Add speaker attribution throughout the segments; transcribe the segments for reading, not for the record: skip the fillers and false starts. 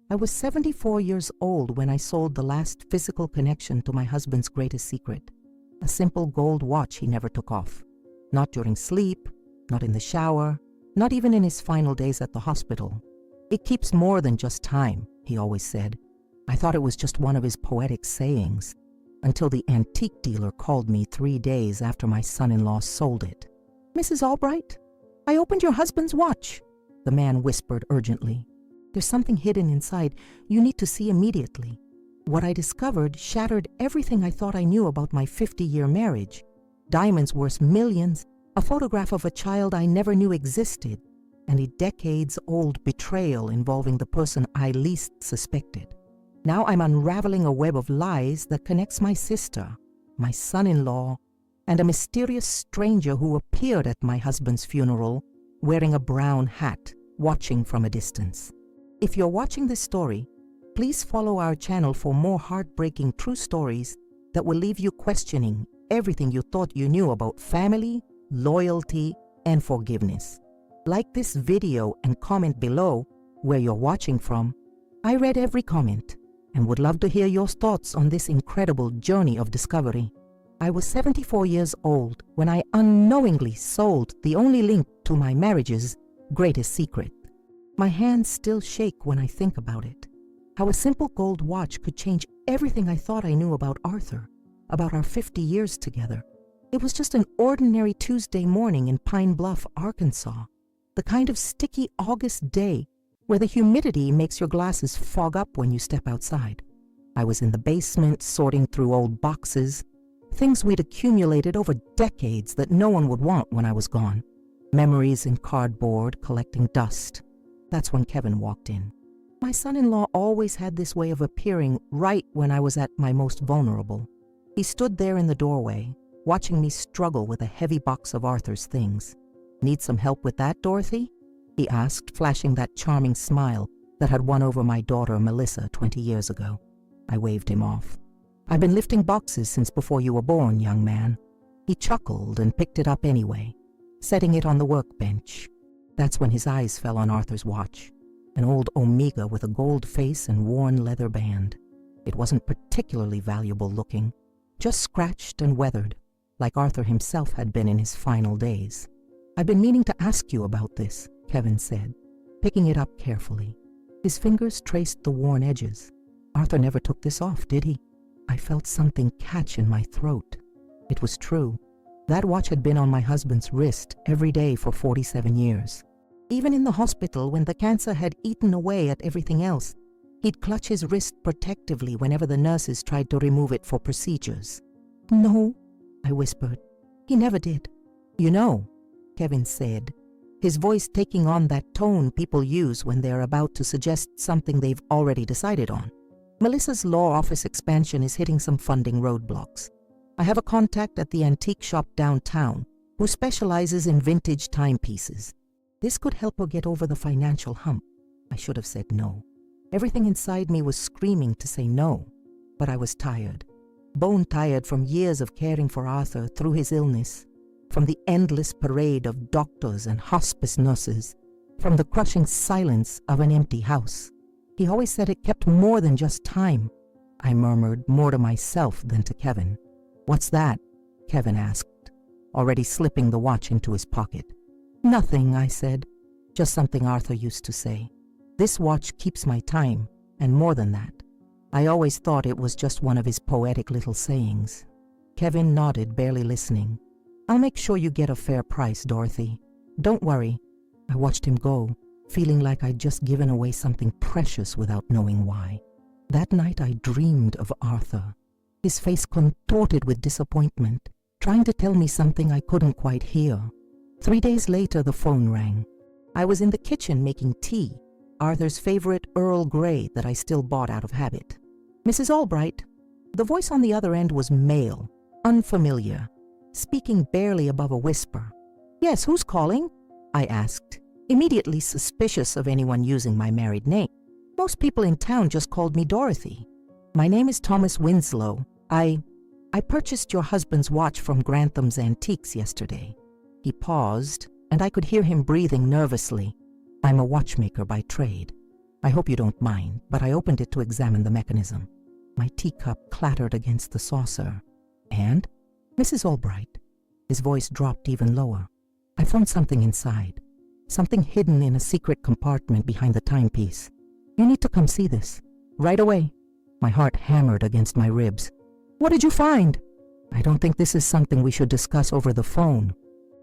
Speaker 1: I was 74 years old when I sold the last physical connection to my husband's greatest secret, a simple gold watch he never took off. Not during sleep, not in the shower, not even in his final days at the hospital. It keeps more than just time, he always said. I thought it was just one of his poetic sayings, until the antique dealer called me 3 days after my son-in-law sold it. "Mrs. Albright, I opened your husband's watch," the man whispered urgently. "There's something hidden inside you need to see immediately." What I discovered shattered everything I thought I knew about my 50-year marriage. Diamonds worth millions, a photograph of a child I never knew existed, and a decades-old betrayal involving the person I least suspected. Now I'm unraveling a web of lies that connects my sister, my son-in-law, and a mysterious stranger who appeared at my husband's funeral wearing a brown hat, watching from a distance. If you're watching this story, please follow our channel for more heartbreaking true stories that will leave you questioning everything you thought you knew about family, loyalty, and forgiveness. Like this video and comment below where you're watching from. I read every comment and would love to hear your thoughts on this incredible journey of discovery. I was 74 years old when I unknowingly sold the only link to my marriage's greatest secret. My hands still shake when I think about it. How a simple gold watch could change everything I thought I knew about Arthur, about our 50 years together. It was just an ordinary Tuesday morning in Pine Bluff, Arkansas, the kind of sticky August day where the humidity makes your glasses fog up when you step outside. I was in the basement sorting through old boxes, things we'd accumulated over decades that no one would want when I was gone. Memories in cardboard collecting dust. That's when Kevin walked in. My son-in-law always had this way of appearing right when I was at my most vulnerable. He stood there in the doorway, watching me struggle with a heavy box of Arthur's things. "Need some help with that, Dorothy?" he asked, flashing that charming smile that had won over my daughter Melissa 20 years ago. I waved him off. "I've been lifting boxes since before you were born, young man." He chuckled and picked it up anyway, setting it on the workbench. That's when his eyes fell on Arthur's watch, an old Omega with a gold face and worn leather band. It wasn't particularly valuable looking, just scratched and weathered, like Arthur himself had been in his final days. "I've been meaning to ask you about this," Kevin said, picking it up carefully. His fingers traced the worn edges. "Arthur never took this off, did he?" I felt something catch in my throat. It was true. That watch had been on my husband's wrist every day for 47 years. Even in the hospital, when the cancer had eaten away at everything else, he'd clutch his wrist protectively whenever the nurses tried to remove it for procedures. "No," I whispered. "He never did." "You know," Kevin said, his voice taking on that tone people use when they're about to suggest something they've already decided on. "Melissa's law office expansion is hitting some funding roadblocks. I have a contact at the antique shop downtown who specializes in vintage timepieces. This could help her get over the financial hump." I should have said no. Everything inside me was screaming to say no, but I was tired. Bone tired from years of caring for Arthur through his illness, from the endless parade of doctors and hospice nurses, from the crushing silence of an empty house. "He always said it kept more than just time," I murmured, more to myself than to Kevin. "What's that?" Kevin asked, already slipping the watch into his pocket. "Nothing," I said. "Just something Arthur used to say. This watch keeps my time, and more than that." I always thought it was just one of his poetic little sayings. Kevin nodded, barely listening. "I'll make sure you get a fair price, Dorothy. Don't worry." I watched him go, feeling like I'd just given away something precious without knowing why. That night I dreamed of Arthur, his face contorted with disappointment, trying to tell me something I couldn't quite hear. 3 days later the phone rang. I was in the kitchen making tea, Arthur's favorite Earl Grey that I still bought out of habit. "Mrs. Albright?" The voice on the other end was male, unfamiliar, speaking barely above a whisper. "Yes, who's calling?" I asked, immediately suspicious of anyone using my married name. Most people in town just called me Dorothy. "My name is Thomas Winslow. I purchased your husband's watch from Grantham's Antiques yesterday." He paused, and I could hear him breathing nervously. "I'm a watchmaker by trade." I hope you don't mind, but I opened it to examine the mechanism. My teacup clattered against the saucer. And, Mrs. Albright, his voice dropped even lower, I found something inside. Something hidden in a secret compartment behind the timepiece. You need to come see this. Right away. My heart hammered against my ribs. What did you find? I don't think this is something we should discuss over the phone.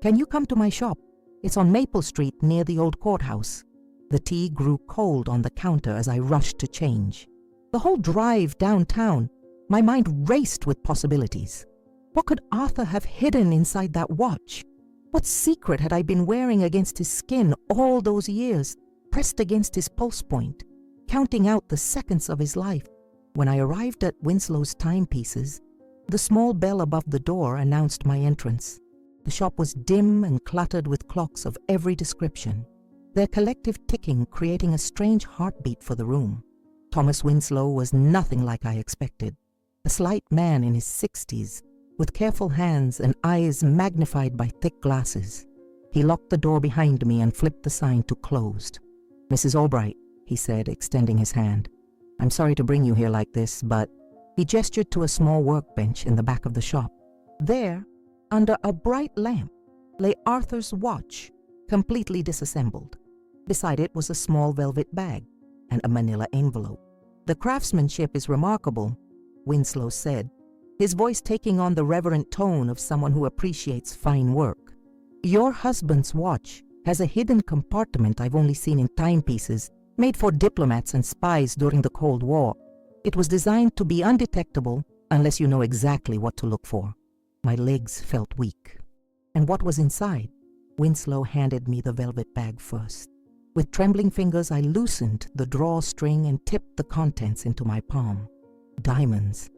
Speaker 1: Can you come to my shop? It's on Maple Street near the old courthouse. The tea grew cold on the counter as I rushed to change. The whole drive downtown, my mind raced with possibilities. What could Arthur have hidden inside that watch? What secret had I been wearing against his skin all those years, pressed against his pulse point, counting out the seconds of his life? When I arrived at Winslow's timepieces, the small bell above the door announced my entrance. The shop was dim and cluttered with clocks of every description, their collective ticking creating a strange heartbeat for the room. Thomas Winslow was nothing like I expected. A slight man in his 60s, with careful hands and eyes magnified by thick glasses. He locked the door behind me and flipped the sign to closed. Mrs. Albright, he said, extending his hand. I'm sorry to bring you here like this, but he gestured to a small workbench in the back of the shop. There, under a bright lamp, lay Arthur's watch, completely disassembled. Beside it was a small velvet bag and a manila envelope. The craftsmanship is remarkable, Winslow said, his voice taking on the reverent tone of someone who appreciates fine work. Your husband's watch has a hidden compartment I've only seen in timepieces, made for diplomats and spies during the Cold War. It was designed to be undetectable unless you know exactly what to look for. My legs felt weak. And what was inside? Winslow handed me the velvet bag first. With trembling fingers, I loosened the drawstring and tipped the contents into my palm. Diamonds.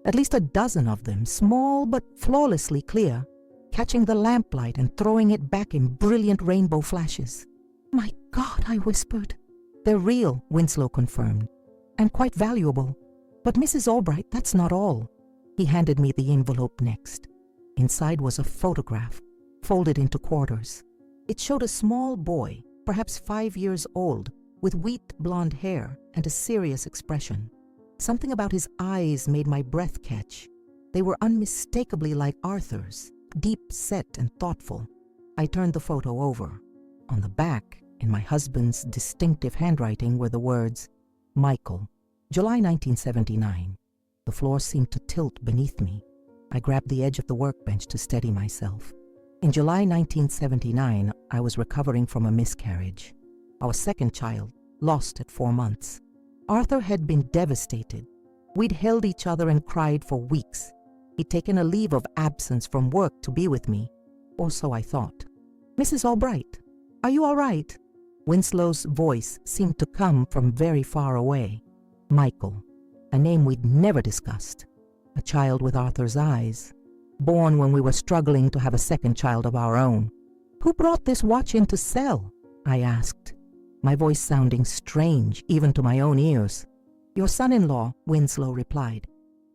Speaker 1: At least a dozen of them, small but flawlessly clear, catching the lamplight and throwing it back in brilliant rainbow flashes. My God, I whispered. They're real, Winslow confirmed, and quite valuable. But Mrs. Albright, that's not all. He handed me the envelope next. Inside was a photograph, folded into quarters. It showed a small boy, perhaps 5 years old, with wheat blonde hair and a serious expression. Something about his eyes made my breath catch. They were unmistakably like Arthur's, deep set and thoughtful. I turned the photo over. On the back, in my husband's distinctive handwriting, were the words, Michael, July 1979. The floor seemed to tilt beneath me. I grabbed the edge of the workbench to steady myself. In July 1979, I was recovering from a miscarriage. Our second child, lost at 4 months. Arthur had been devastated. We'd held each other and cried for weeks. He'd taken a leave of absence from work to be with me, or so I thought. Mrs. Albright, are you all right? Winslow's voice seemed to come from very far away. Michael, a name we'd never discussed. A child with Arthur's eyes, born when we were struggling to have a second child of our own. Who brought this watch in to sell? I asked, my voice sounding strange even to my own ears. Your son-in-law, Winslow replied.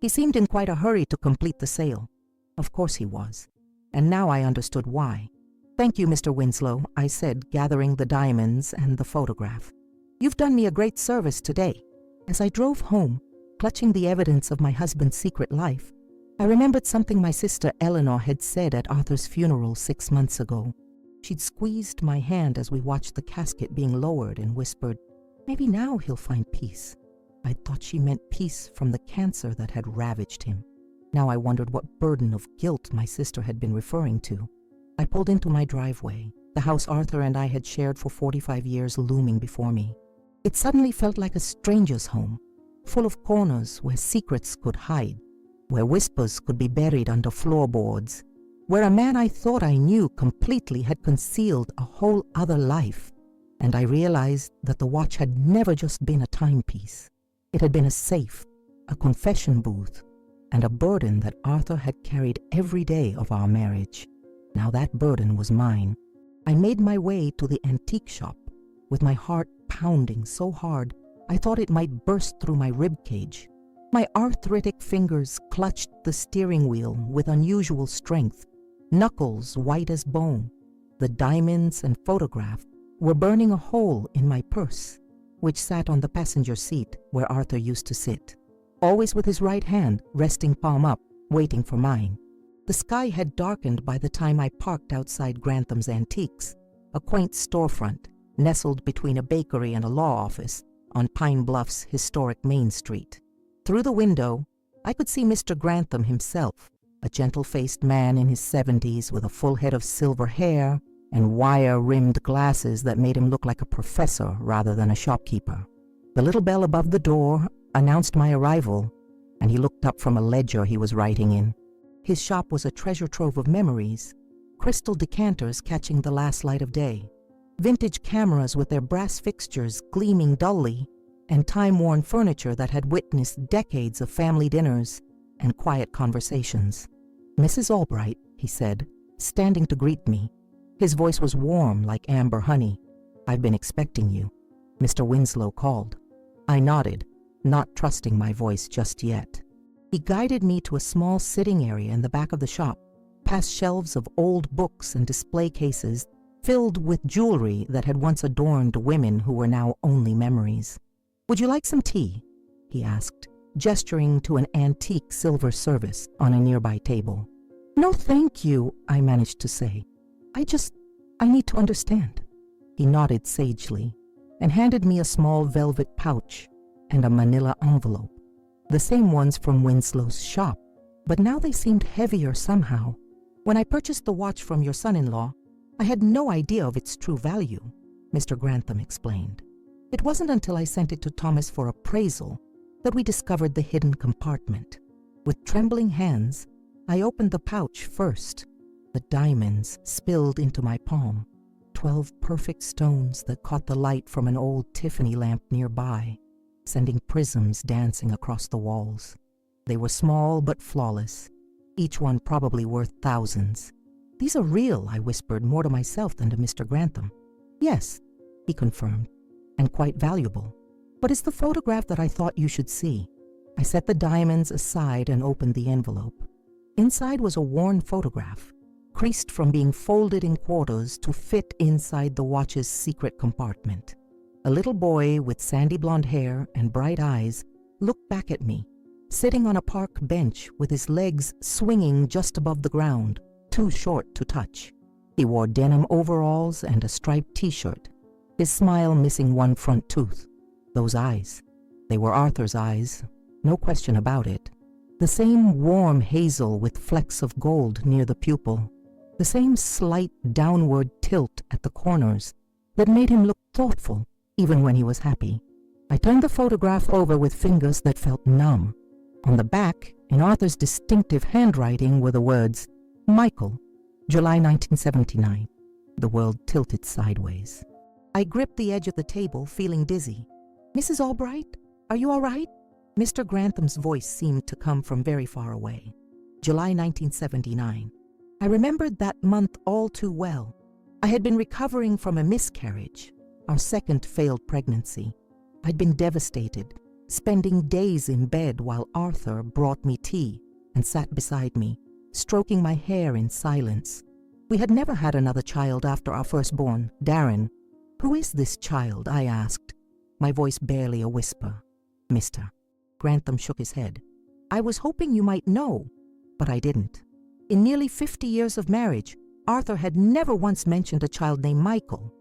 Speaker 1: He seemed in quite a hurry to complete the sale. Of course he was, and now I understood why. Thank you, Mr. Winslow, I said, gathering the diamonds and the photograph. You've done me a great service today. As I drove home, clutching the evidence of my husband's secret life, I remembered something my sister Eleanor had said at Arthur's funeral 6 months ago. She'd squeezed my hand as we watched the casket being lowered and whispered, maybe now he'll find peace. I thought she meant peace from the cancer that had ravaged him. Now I wondered what burden of guilt my sister had been referring to. I pulled into my driveway, the house Arthur and I had shared for 45 years looming before me. It suddenly felt like a stranger's home, full of corners where secrets could hide, where whispers could be buried under floorboards, where a man I thought I knew completely had concealed a whole other life. And I realized that the watch had never just been a timepiece. It had been a safe, a confession booth, and a burden that Arthur had carried every day of our marriage. Now that burden was mine. I made my way to the antique shop, with my heart pounding so hard I thought it might burst through my ribcage. My arthritic fingers clutched the steering wheel with unusual strength, knuckles white as bone. The diamonds and photograph were burning a hole in my purse. which sat on the passenger seat where Arthur used to sit, always with his right hand resting palm up, waiting for mine. The sky had darkened by the time I parked outside Grantham's Antiques, a quaint storefront nestled between a bakery and a law office on Pine Bluff's historic Main Street. Through the window, I could see Mr. Grantham himself, a gentle-faced man in his 70s with a full head of silver hair and wire-rimmed glasses that made him look like a professor rather than a shopkeeper. The little bell above the door announced my arrival, and he looked up from a ledger he was writing in. His shop was a treasure trove of memories, crystal decanters catching the last light of day, vintage cameras with their brass fixtures gleaming dully, and time-worn furniture that had witnessed decades of family dinners and quiet conversations. "Mrs. Albright," he said, standing to greet me. His voice was warm like amber honey. "I've been expecting you." Mr. Winslow called. I nodded, not trusting my voice just yet. He guided me to a small sitting area in the back of the shop, past shelves of old books and display cases filled with jewelry that had once adorned women who were now only memories. "Would you like some tea?" he asked, gesturing to an antique silver service on a nearby table. "No, thank you," I managed to say. I need to understand." He nodded sagely and handed me a small velvet pouch and a manila envelope, the same ones from Winslow's shop, but now they seemed heavier somehow. "When I purchased the watch from your son-in-law, I had no idea of its true value," Mr. Grantham explained. "It wasn't until I sent it to Thomas for appraisal that we discovered the hidden compartment. With trembling hands, I opened the pouch first. The diamonds spilled into my palm, 12 perfect stones that caught the light from an old Tiffany lamp nearby, sending prisms dancing across the walls. They were small but flawless, each one probably worth thousands. "These are real," I whispered, more to myself than to Mr. Grantham. "Yes," he confirmed, "and quite valuable. But it's the photograph that I thought you should see." I set the diamonds aside and opened the envelope. Inside was a worn photograph, creased from being folded in quarters to fit inside the watch's secret compartment. A little boy with sandy blonde hair and bright eyes looked back at me, sitting on a park bench with his legs swinging just above the ground, too short to touch. He wore denim overalls and a striped t-shirt, his smile missing one front tooth. Those eyes, they were Arthur's eyes, no question about it. The same warm hazel with flecks of gold near the pupil, the same slight downward tilt at the corners that made him look thoughtful even when he was happy. I turned the photograph over with fingers that felt numb. On the back, in Arthur's distinctive handwriting, were the words, "Michael, July 1979. The world tilted sideways. I gripped the edge of the table, feeling dizzy. "Mrs. Albright, are you all right?" Mr. Grantham's voice seemed to come from very far away. July 1979. I remembered that month all too well. I had been recovering from a miscarriage, our second failed pregnancy. I'd been devastated, spending days in bed while Arthur brought me tea and sat beside me, stroking my hair in silence. We had never had another child after our firstborn, Darren. "Who is this child?" I asked, my voice barely a whisper. "Mr." Grantham shook his head. "I was hoping you might know, but I didn't. In nearly 50 years of marriage, Arthur had never once mentioned a child named Michael,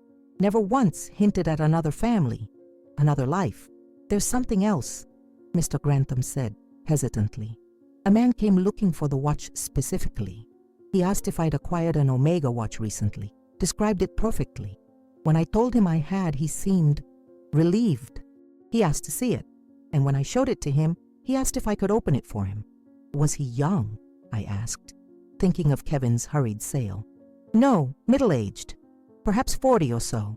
Speaker 1: never once hinted at another family, another life. There's something else," Mr. Grantham said hesitantly. "A man came looking for the watch specifically. He asked if I'd acquired an Omega watch recently, described it perfectly. When I told him I had, he seemed relieved. He asked to see it, and when I showed it to him, he asked if I could open it for him." "Was he young?" I asked, thinking of Kevin's hurried sale. "No, middle-aged, perhaps 40 or so.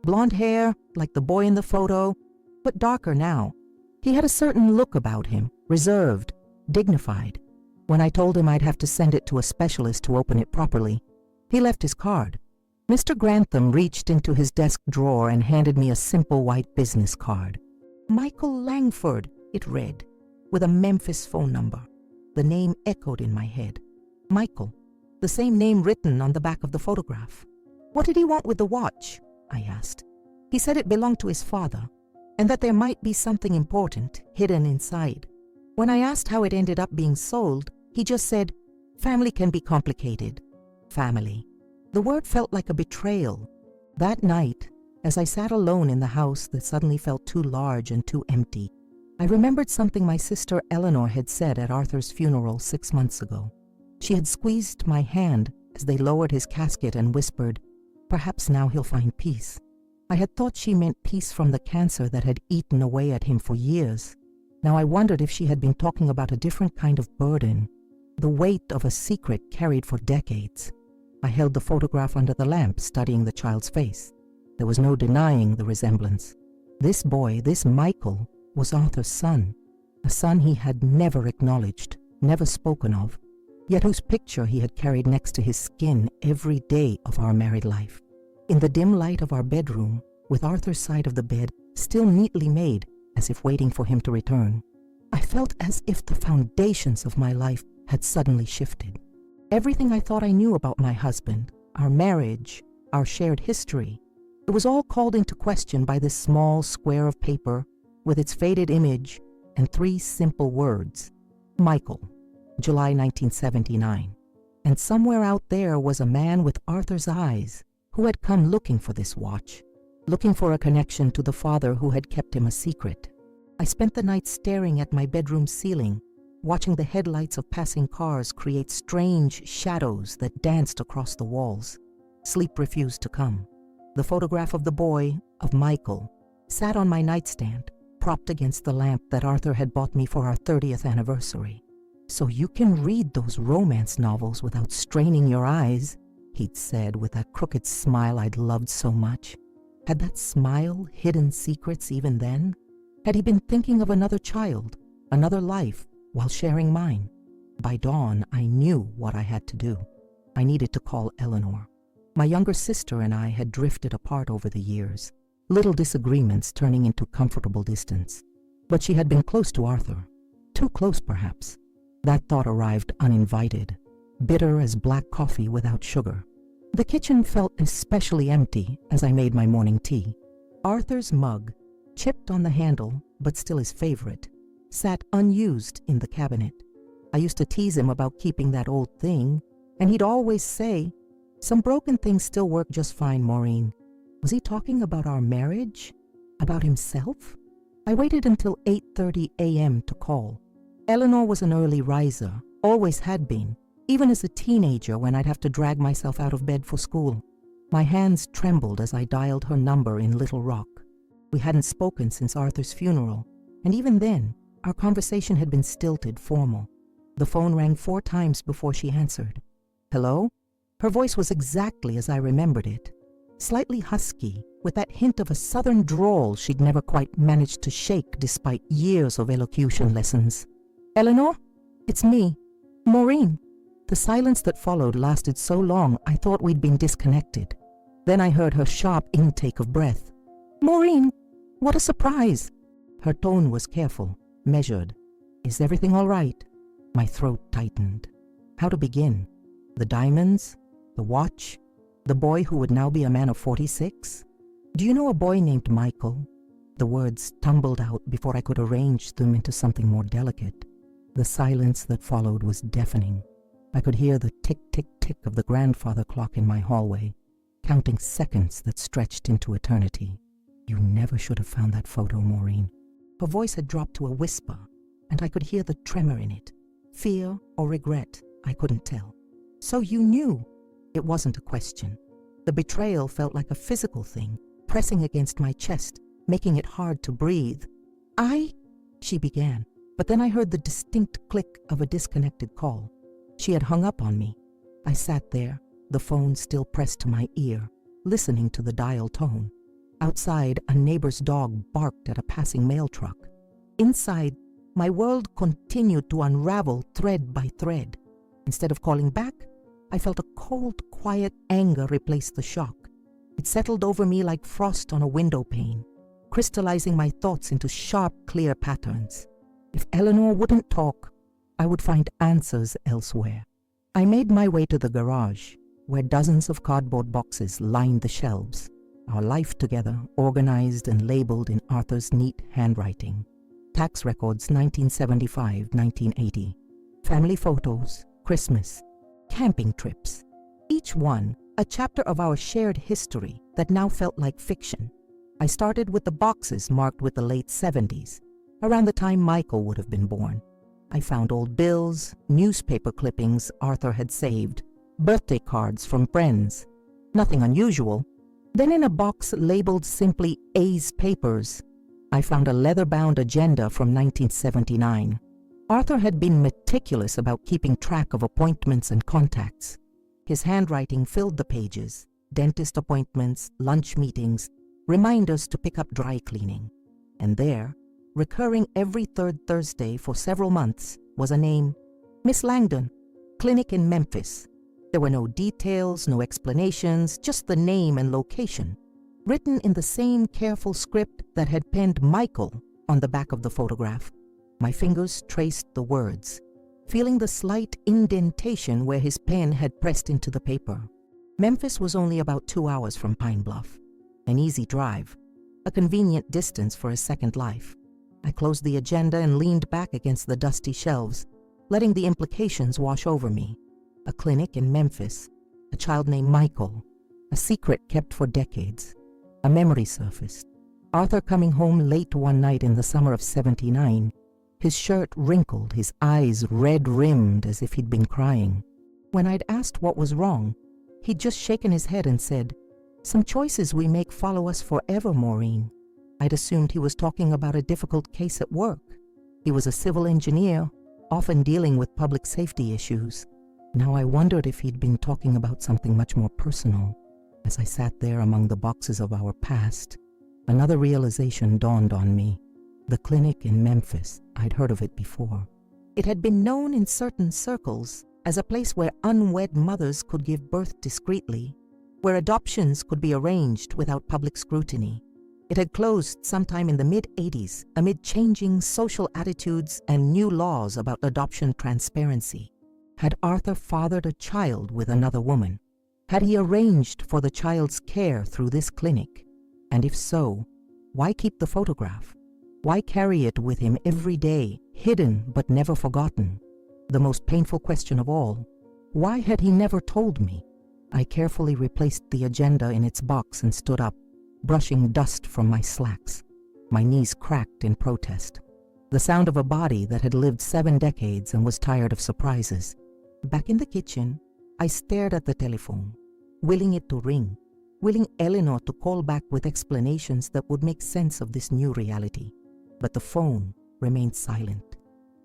Speaker 1: Blonde hair, like the boy in the photo, but darker now. He had a certain look about him, reserved, dignified. When I told him I'd have to send it to a specialist to open it properly, he left his card." Mr. Grantham reached into his desk drawer and handed me a simple white business card. "Michael Langford," it read, with a Memphis phone number. The name echoed in my head. Michael, the same name written on the back of the photograph. "What did he want with the watch?" I asked. "He said it belonged to his father. and that there might be something important hidden inside. When I asked how it ended up being sold, he just said, "Family can be complicated." Family. The word felt like a betrayal. That night, as I sat alone in the house that suddenly felt too large and too empty, I remembered something my sister Eleanor had said at Arthur's funeral 6 months ago. She had squeezed my hand as they lowered his casket and whispered, "Perhaps now he'll find peace." I had thought she meant peace from the cancer that had eaten away at him for years. Now I wondered if she had been talking about a different kind of burden, the weight of a secret carried for decades. I held the photograph under the lamp, studying the child's face. There was no denying the resemblance. This boy, this Michael, was Arthur's son, a son he had never acknowledged, never spoken of, yet whose picture he had carried next to his skin every day of our married life. In the dim light of our bedroom, with Arthur's side of the bed still neatly made, as if waiting for him to return, I felt as if the foundations of my life had suddenly shifted. Everything I thought I knew about my husband, our marriage, our shared history, it was all called into question by this small square of paper with its faded image and 3 simple words: Michael, July 1979. And somewhere out there was a man with Arthur's eyes who had come looking for this watch, looking for a connection to the father who had kept him a secret. I spent the night staring at my bedroom ceiling, watching the headlights of passing cars create strange shadows that danced across the walls. Sleep refused to come. The photograph of the boy, of Michael, sat on my nightstand, propped against the lamp that Arthur had bought me for our 30th anniversary. "So you can read those romance novels without straining your eyes," he'd said with that crooked smile I'd loved so much. Had that smile hidden secrets even then? Had he been thinking of another child, another life, while sharing mine? By dawn, I knew what I had to do. I needed to call Eleanor. My younger sister and I had drifted apart over the years, little disagreements turning into comfortable distance. But she had been close to Arthur. Too close, perhaps. That thought arrived uninvited, bitter as black coffee without sugar. The kitchen felt especially empty as I made my morning tea. Arthur's mug, chipped on the handle but still his favorite, sat unused in the cabinet. I used to tease him about keeping that old thing, and he'd always say, "Some broken things still work just fine, Maureen." Was he talking about our marriage? About himself? I waited until 8:30 a.m. to call. Eleanor was an early riser, always had been, even as a teenager when I'd have to drag myself out of bed for school. My hands trembled as I dialed her number in Little Rock. We hadn't spoken since Arthur's funeral, and even then, our conversation had been stilted, formal. The phone rang 4 times before she answered. "Hello?" Her voice was exactly as I remembered it, slightly husky, with that hint of a southern drawl she'd never quite managed to shake despite years of elocution lessons. "Eleanor? It's me. Maureen." The silence that followed lasted so long I thought we'd been disconnected. Then I heard her sharp intake of breath. "Maureen, what a surprise!" Her tone was careful, measured. "Is everything all right?" My throat tightened. How to begin? The diamonds? The watch? The boy who would now be a man of 46? "Do you know a boy named Michael?" The words tumbled out before I could arrange them into something more delicate. The silence that followed was deafening. I could hear the tick-tick-tick of the grandfather clock in my hallway, counting seconds that stretched into eternity. "You never should have found that photo, Maureen." Her voice had dropped to a whisper, and I could hear the tremor in it. Fear or regret, I couldn't tell. "So you knew?" It wasn't a question. The betrayal felt like a physical thing, pressing against my chest, making it hard to breathe. She began, but then I heard the distinct click of a disconnected call. She had hung up on me. I sat there, the phone still pressed to my ear, listening to the dial tone. Outside, a neighbor's dog barked at a passing mail truck. Inside, my world continued to unravel thread by thread. Instead of calling back, I felt a cold, quiet anger replace the shock. It settled over me like frost on a window pane, crystallizing my thoughts into sharp, clear patterns. If Eleanor wouldn't talk, I would find answers elsewhere. I made my way to the garage, where dozens of cardboard boxes lined the shelves. Our life together, organized and labeled in Arthur's neat handwriting. Tax records 1975-1980. Family photos, Christmas, camping trips. Each one a chapter of our shared history that now felt like fiction. I started with the boxes marked with the late 70s, around the time Michael would have been born. I found old bills, newspaper clippings Arthur had saved, birthday cards from friends. Nothing unusual. Then in a box labeled simply A's Papers, I found a leather-bound agenda from 1979. Arthur had been meticulous about keeping track of appointments and contacts. His handwriting filled the pages: dentist appointments, lunch meetings, reminders to pick up dry cleaning. And there, recurring every third Thursday for several months, was a name: Miss Langdon, clinic in Memphis. There were no details, no explanations, just the name and location, written in the same careful script that had penned Michael on the back of the photograph. My fingers traced the words, feeling the slight indentation where his pen had pressed into the paper. Memphis was only about 2 hours from Pine Bluff. An easy drive, a convenient distance for a second life. I closed the agenda and leaned back against the dusty shelves, letting the implications wash over me. A clinic in Memphis, a child named Michael, a secret kept for decades. A memory surfaced. Arthur coming home late one night in the summer of '79, his shirt wrinkled, his eyes red-rimmed as if he'd been crying. When I'd asked what was wrong, he'd just shaken his head and said, "Some choices we make follow us forever, Maureen." I'd assumed he was talking about a difficult case at work. He was a civil engineer, often dealing with public safety issues. Now I wondered if he'd been talking about something much more personal. As I sat there among the boxes of our past, another realization dawned on me. The clinic in Memphis, I'd heard of it before. It had been known in certain circles as a place where unwed mothers could give birth discreetly, where adoptions could be arranged without public scrutiny. It had closed sometime in the mid-'80s amid changing social attitudes and new laws about adoption transparency. Had Arthur fathered a child with another woman? Had he arranged for the child's care through this clinic? And if so, why keep the photograph? Why carry it with him every day, hidden but never forgotten? The most painful question of all, why had he never told me? I carefully replaced the agenda in its box and stood up, brushing dust from my slacks. My knees cracked in protest. The sound of a body that had lived 7 decades and was tired of surprises. Back in the kitchen, I stared at the telephone, willing it to ring, willing Eleanor to call back with explanations that would make sense of this new reality. But the phone remained silent,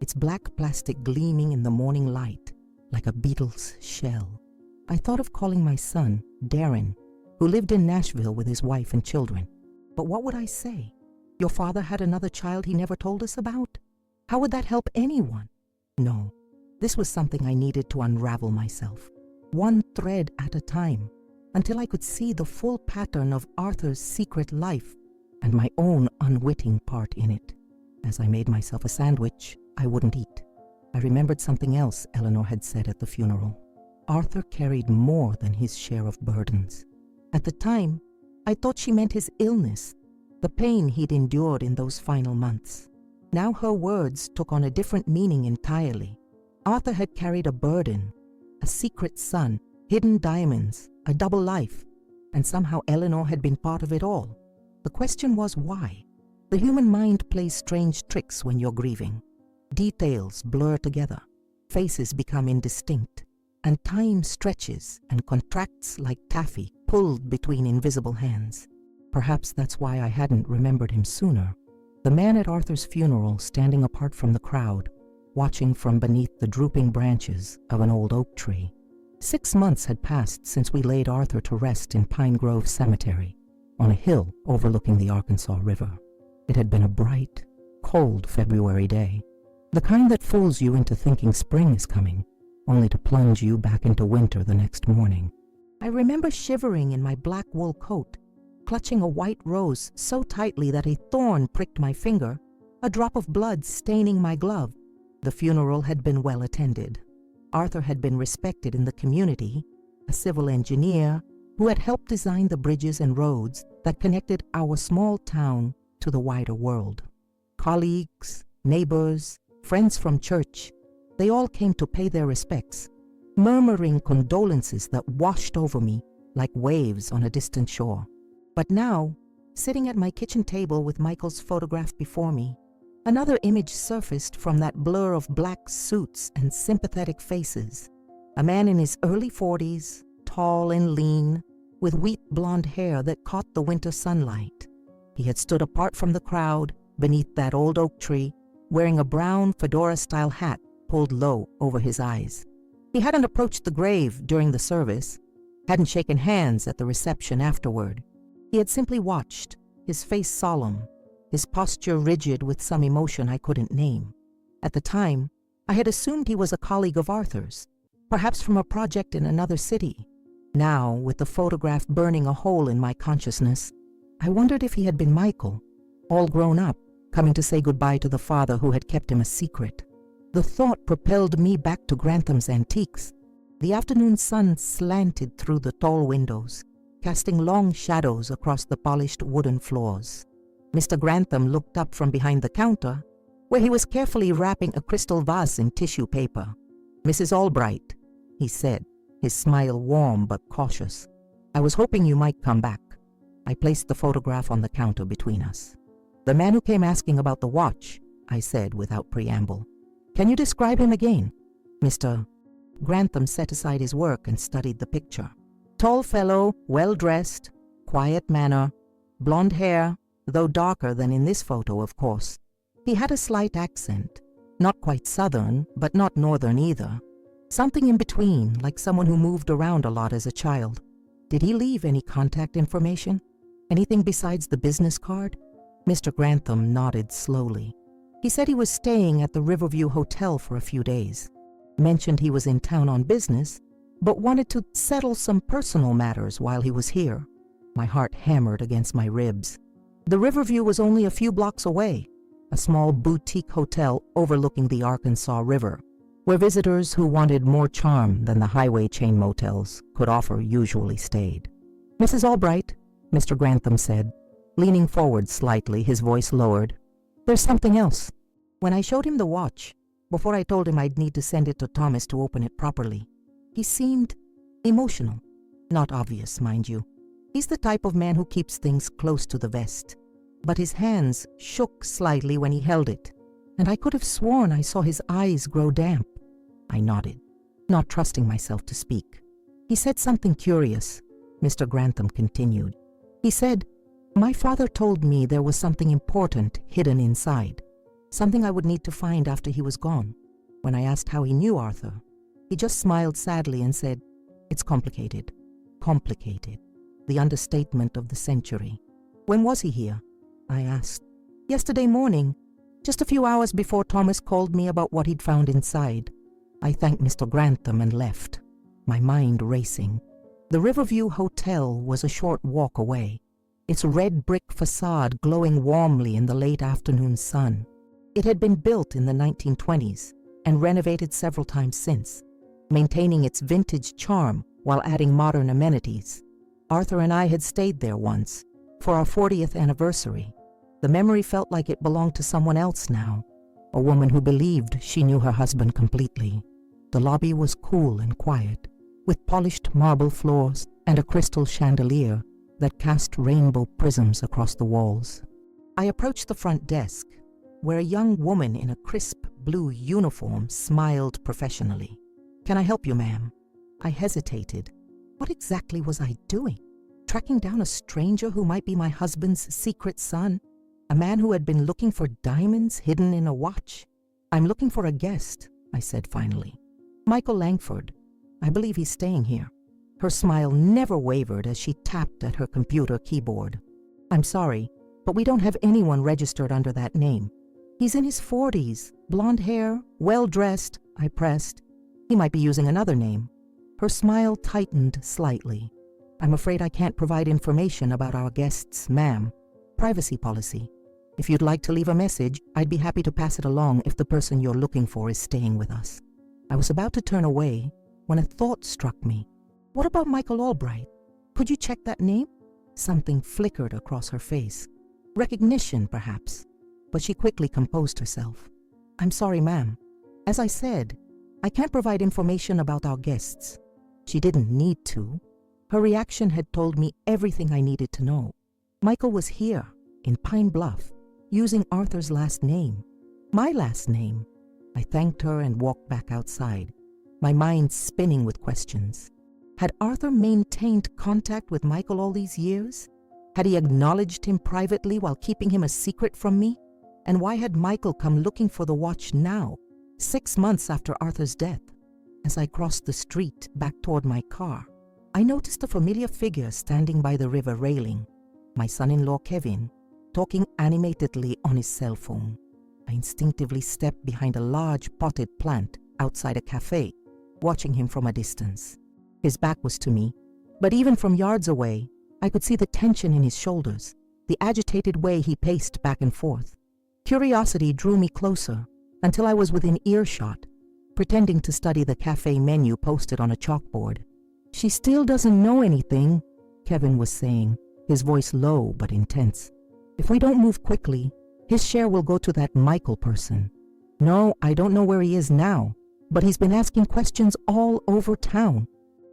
Speaker 1: its black plastic gleaming in the morning light like a beetle's shell. I thought of calling my son, Darren, who lived in Nashville with his wife and children. But what would I say? Your father had another child he never told us about? How would that help anyone? No, this was something I needed to unravel myself, one thread at a time, until I could see the full pattern of Arthur's secret life and my own unwitting part in it. As I made myself a sandwich, I wouldn't eat. I remembered something else Eleanor had said at the funeral. Arthur carried more than his share of burdens. At the time, I thought she meant his illness, the pain he'd endured in those final months. Now her words took on a different meaning entirely. Arthur had carried a burden, a secret son, hidden diamonds, a double life, and somehow Eleanor had been part of it all. The question was why? The human mind plays strange tricks when you're grieving. Details blur together, faces become indistinct, and time stretches and contracts like taffy pulled between invisible hands. Perhaps that's why I hadn't remembered him sooner. The man at Arthur's funeral standing apart from the crowd, watching from beneath the drooping branches of an old oak tree. 6 months had passed since we laid Arthur to rest in Pine Grove Cemetery, on a hill overlooking the Arkansas River. It had been a bright, cold February day, the kind that fools you into thinking spring is coming, only to plunge you back into winter the next morning. I remember shivering in my black wool coat, clutching a white rose so tightly that a thorn pricked my finger, a drop of blood staining my glove. The funeral had been well attended. Arthur had been respected in the community, a civil engineer, who had helped design the bridges and roads that connected our small town to the wider world. Colleagues, neighbors, friends from church, they all came to pay their respects, murmuring condolences that washed over me like waves on a distant shore. But now, sitting at my kitchen table with Michael's photograph before me, another image surfaced from that blur of black suits and sympathetic faces. A man in his early 40s, tall and lean, with wheat blonde hair that caught the winter sunlight. He had stood apart from the crowd beneath that old oak tree, wearing a brown fedora-style hat pulled low over his eyes. He hadn't approached the grave during the service, hadn't shaken hands at the reception afterward. He had simply watched, his face solemn, his posture rigid with some emotion I couldn't name. At the time, I had assumed he was a colleague of Arthur's, perhaps from a project in another city. Now, with the photograph burning a hole in my consciousness, I wondered if he had been Michael, all grown up, coming to say goodbye to the father who had kept him a secret. The thought propelled me back to Grantham's Antiques. The afternoon sun slanted through the tall windows, casting long shadows across the polished wooden floors. Mr. Grantham looked up from behind the counter, where he was carefully wrapping a crystal vase in tissue paper. "Mrs. Albright," he said, his smile warm but cautious. "I was hoping you might come back." I placed the photograph on the counter between us. "The man who came asking about the watch," I said without preamble. "Can you describe him again?" Mr. Grantham set aside his work and studied the picture. Tall fellow, well-dressed, quiet manner, blonde hair, though darker than in this photo, of course. He had a slight accent, not quite southern, but not northern either. Something in between, like someone who moved around a lot as a child. Did he leave any contact information? Anything besides the business card? Mr. Grantham nodded slowly. He said he was staying at the Riverview Hotel for a few days. Mentioned he was in town on business, but wanted to settle some personal matters while he was here. My heart hammered against my ribs. The Riverview was only a few blocks away, a small boutique hotel overlooking the Arkansas River, where visitors who wanted more charm than the highway chain motels could offer usually stayed. "Mrs. Albright," Mr. Grantham said, leaning forward slightly, his voice lowered. "There's something else." When I showed him the watch, before I told him I'd need to send it to Thomas to open it properly, he seemed emotional. Not obvious, mind you. He's the type of man who keeps things close to the vest. But his hands shook slightly when he held it, and I could have sworn I saw his eyes grow damp. I nodded, not trusting myself to speak. "He said something curious," Mr. Grantham continued. "He said, 'My father told me there was something important hidden inside, something I would need to find after he was gone.' When I asked how he knew Arthur, he just smiled sadly and said, 'It's complicated.' Complicated. The understatement of the century. When was he here?" I asked. "Yesterday morning, just a few hours before Thomas called me about what he'd found inside." I thanked Mr. Grantham and left, my mind racing. The Riverview Hotel was a short walk away, its red brick facade glowing warmly in the late afternoon sun. It had been built in the 1920s and renovated several times since, maintaining its vintage charm while adding modern amenities. Arthur and I had stayed there once, for our 40th anniversary. The memory felt like it belonged to someone else now, a woman who believed she knew her husband completely. The lobby was cool and quiet, with polished marble floors and a crystal chandelier that cast rainbow prisms across the walls. I approached the front desk, where a young woman in a crisp blue uniform smiled professionally. "Can I help you, ma'am?" I hesitated. What exactly was I doing? Tracking down a stranger who might be my husband's secret son? A man who had been looking for diamonds hidden in a watch? "I'm looking for a guest," I said finally. "Michael Langford. I believe he's staying here." Her smile never wavered as she tapped at her computer keyboard. "I'm sorry, but we don't have anyone registered under that name." "He's in his 40s, blonde hair, well-dressed," I pressed. "He might be using another name." Her smile tightened slightly. "I'm afraid I can't provide information about our guests, ma'am. Privacy policy. If you'd like to leave a message, I'd be happy to pass it along if the person you're looking for is staying with us." I was about to turn away when a thought struck me. What about Michael Albright? Could you check that name?" Something flickered across her face. Recognition, perhaps. But she quickly composed herself. "I'm sorry, ma'am. As I said, I can't provide information about our guests." She didn't need to. Her reaction had told me everything I needed to know. Michael was here, in Pine Bluff, using Arthur's last name. My last name. I thanked her and walked back outside, my mind spinning with questions. Had Arthur maintained contact with Michael all these years? Had he acknowledged him privately while keeping him a secret from me? And why had Michael come looking for the watch now, 6 months after Arthur's death? As I crossed the street back toward my car, I noticed a familiar figure standing by the river railing, my son-in-law Kevin, talking animatedly on his cell phone. I instinctively stepped behind a large potted plant outside a cafe, watching him from a distance. His back was to me, but even from yards away, I could see the tension in his shoulders, the agitated way he paced back and forth. Curiosity drew me closer until I was within earshot, pretending to study the cafe menu posted on a chalkboard. "She still doesn't know anything," Kevin was saying, his voice low but intense. "If we don't move quickly, his share will go to that Michael person. No, I don't know where he is now, but he's been asking questions all over town.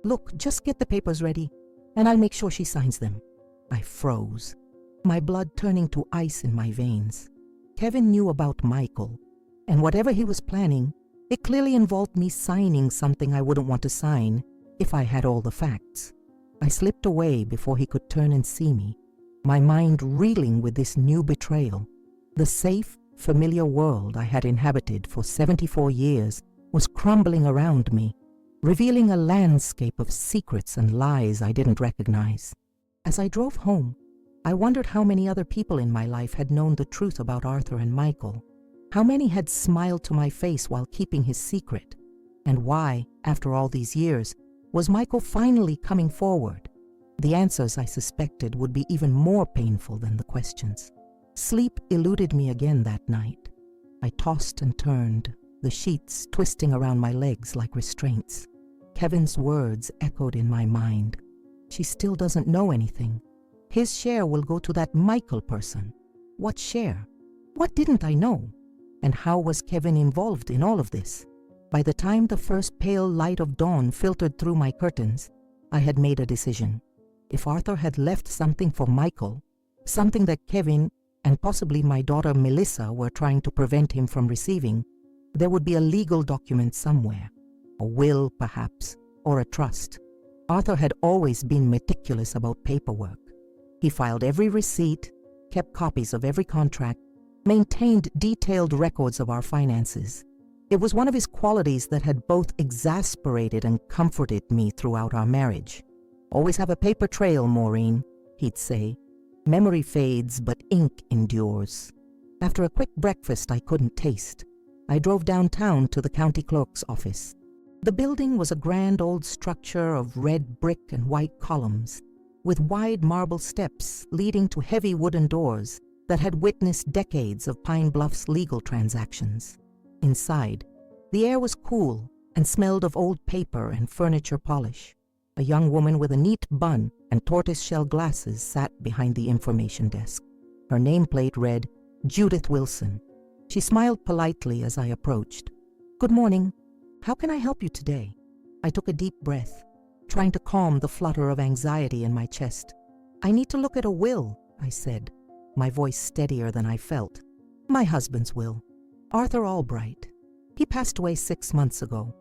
Speaker 1: Look, just get the papers ready, and I'll make sure she signs them." I froze, my blood turning to ice in my veins. Kevin knew about Michael, and whatever he was planning, it clearly involved me signing something I wouldn't want to sign if I had all the facts. I slipped away before he could turn and see me, my mind reeling with this new betrayal. The safe, familiar world I had inhabited for 74 years was crumbling around me, revealing a landscape of secrets and lies I didn't recognize. As I drove home, I wondered how many other people in my life had known the truth about Arthur and Michael, how many had smiled to my face while keeping his secret, and why, after all these years, was Michael finally coming forward? The answers, I suspected, would be even more painful than the questions. Sleep eluded me again that night. I tossed and turned, the sheets twisting around my legs like restraints. Kevin's words echoed in my mind. "She still doesn't know anything. His share will go to that Michael person." What share? What didn't I know? And how was Kevin involved in all of this? By the time the first pale light of dawn filtered through my curtains, I had made a decision. If Arthur had left something for Michael, something that Kevin and possibly my daughter Melissa were trying to prevent him from receiving, there would be a legal document somewhere. A will, perhaps, or a trust. Arthur had always been meticulous about paperwork. He filed every receipt, kept copies of every contract, maintained detailed records of our finances. It was one of his qualities that had both exasperated and comforted me throughout our marriage. "Always have a paper trail, Maureen," he'd say. "Memory fades, but ink endures." After a quick breakfast I couldn't taste, I drove downtown to the county clerk's office. The building was a grand old structure of red brick and white columns, with wide marble steps leading to heavy wooden doors that had witnessed decades of Pine Bluff's legal transactions. Inside, the air was cool and smelled of old paper and furniture polish. A young woman with a neat bun and tortoiseshell glasses sat behind the information desk. Her nameplate read, "Judith Wilson." She smiled politely as I approached. "Good morning. How can I help you today?" I took a deep breath, trying to calm the flutter of anxiety in my chest. "I need to look at a will," I said, my voice steadier than I felt. "My husband's will. Arthur Albright. He passed away 6 months ago."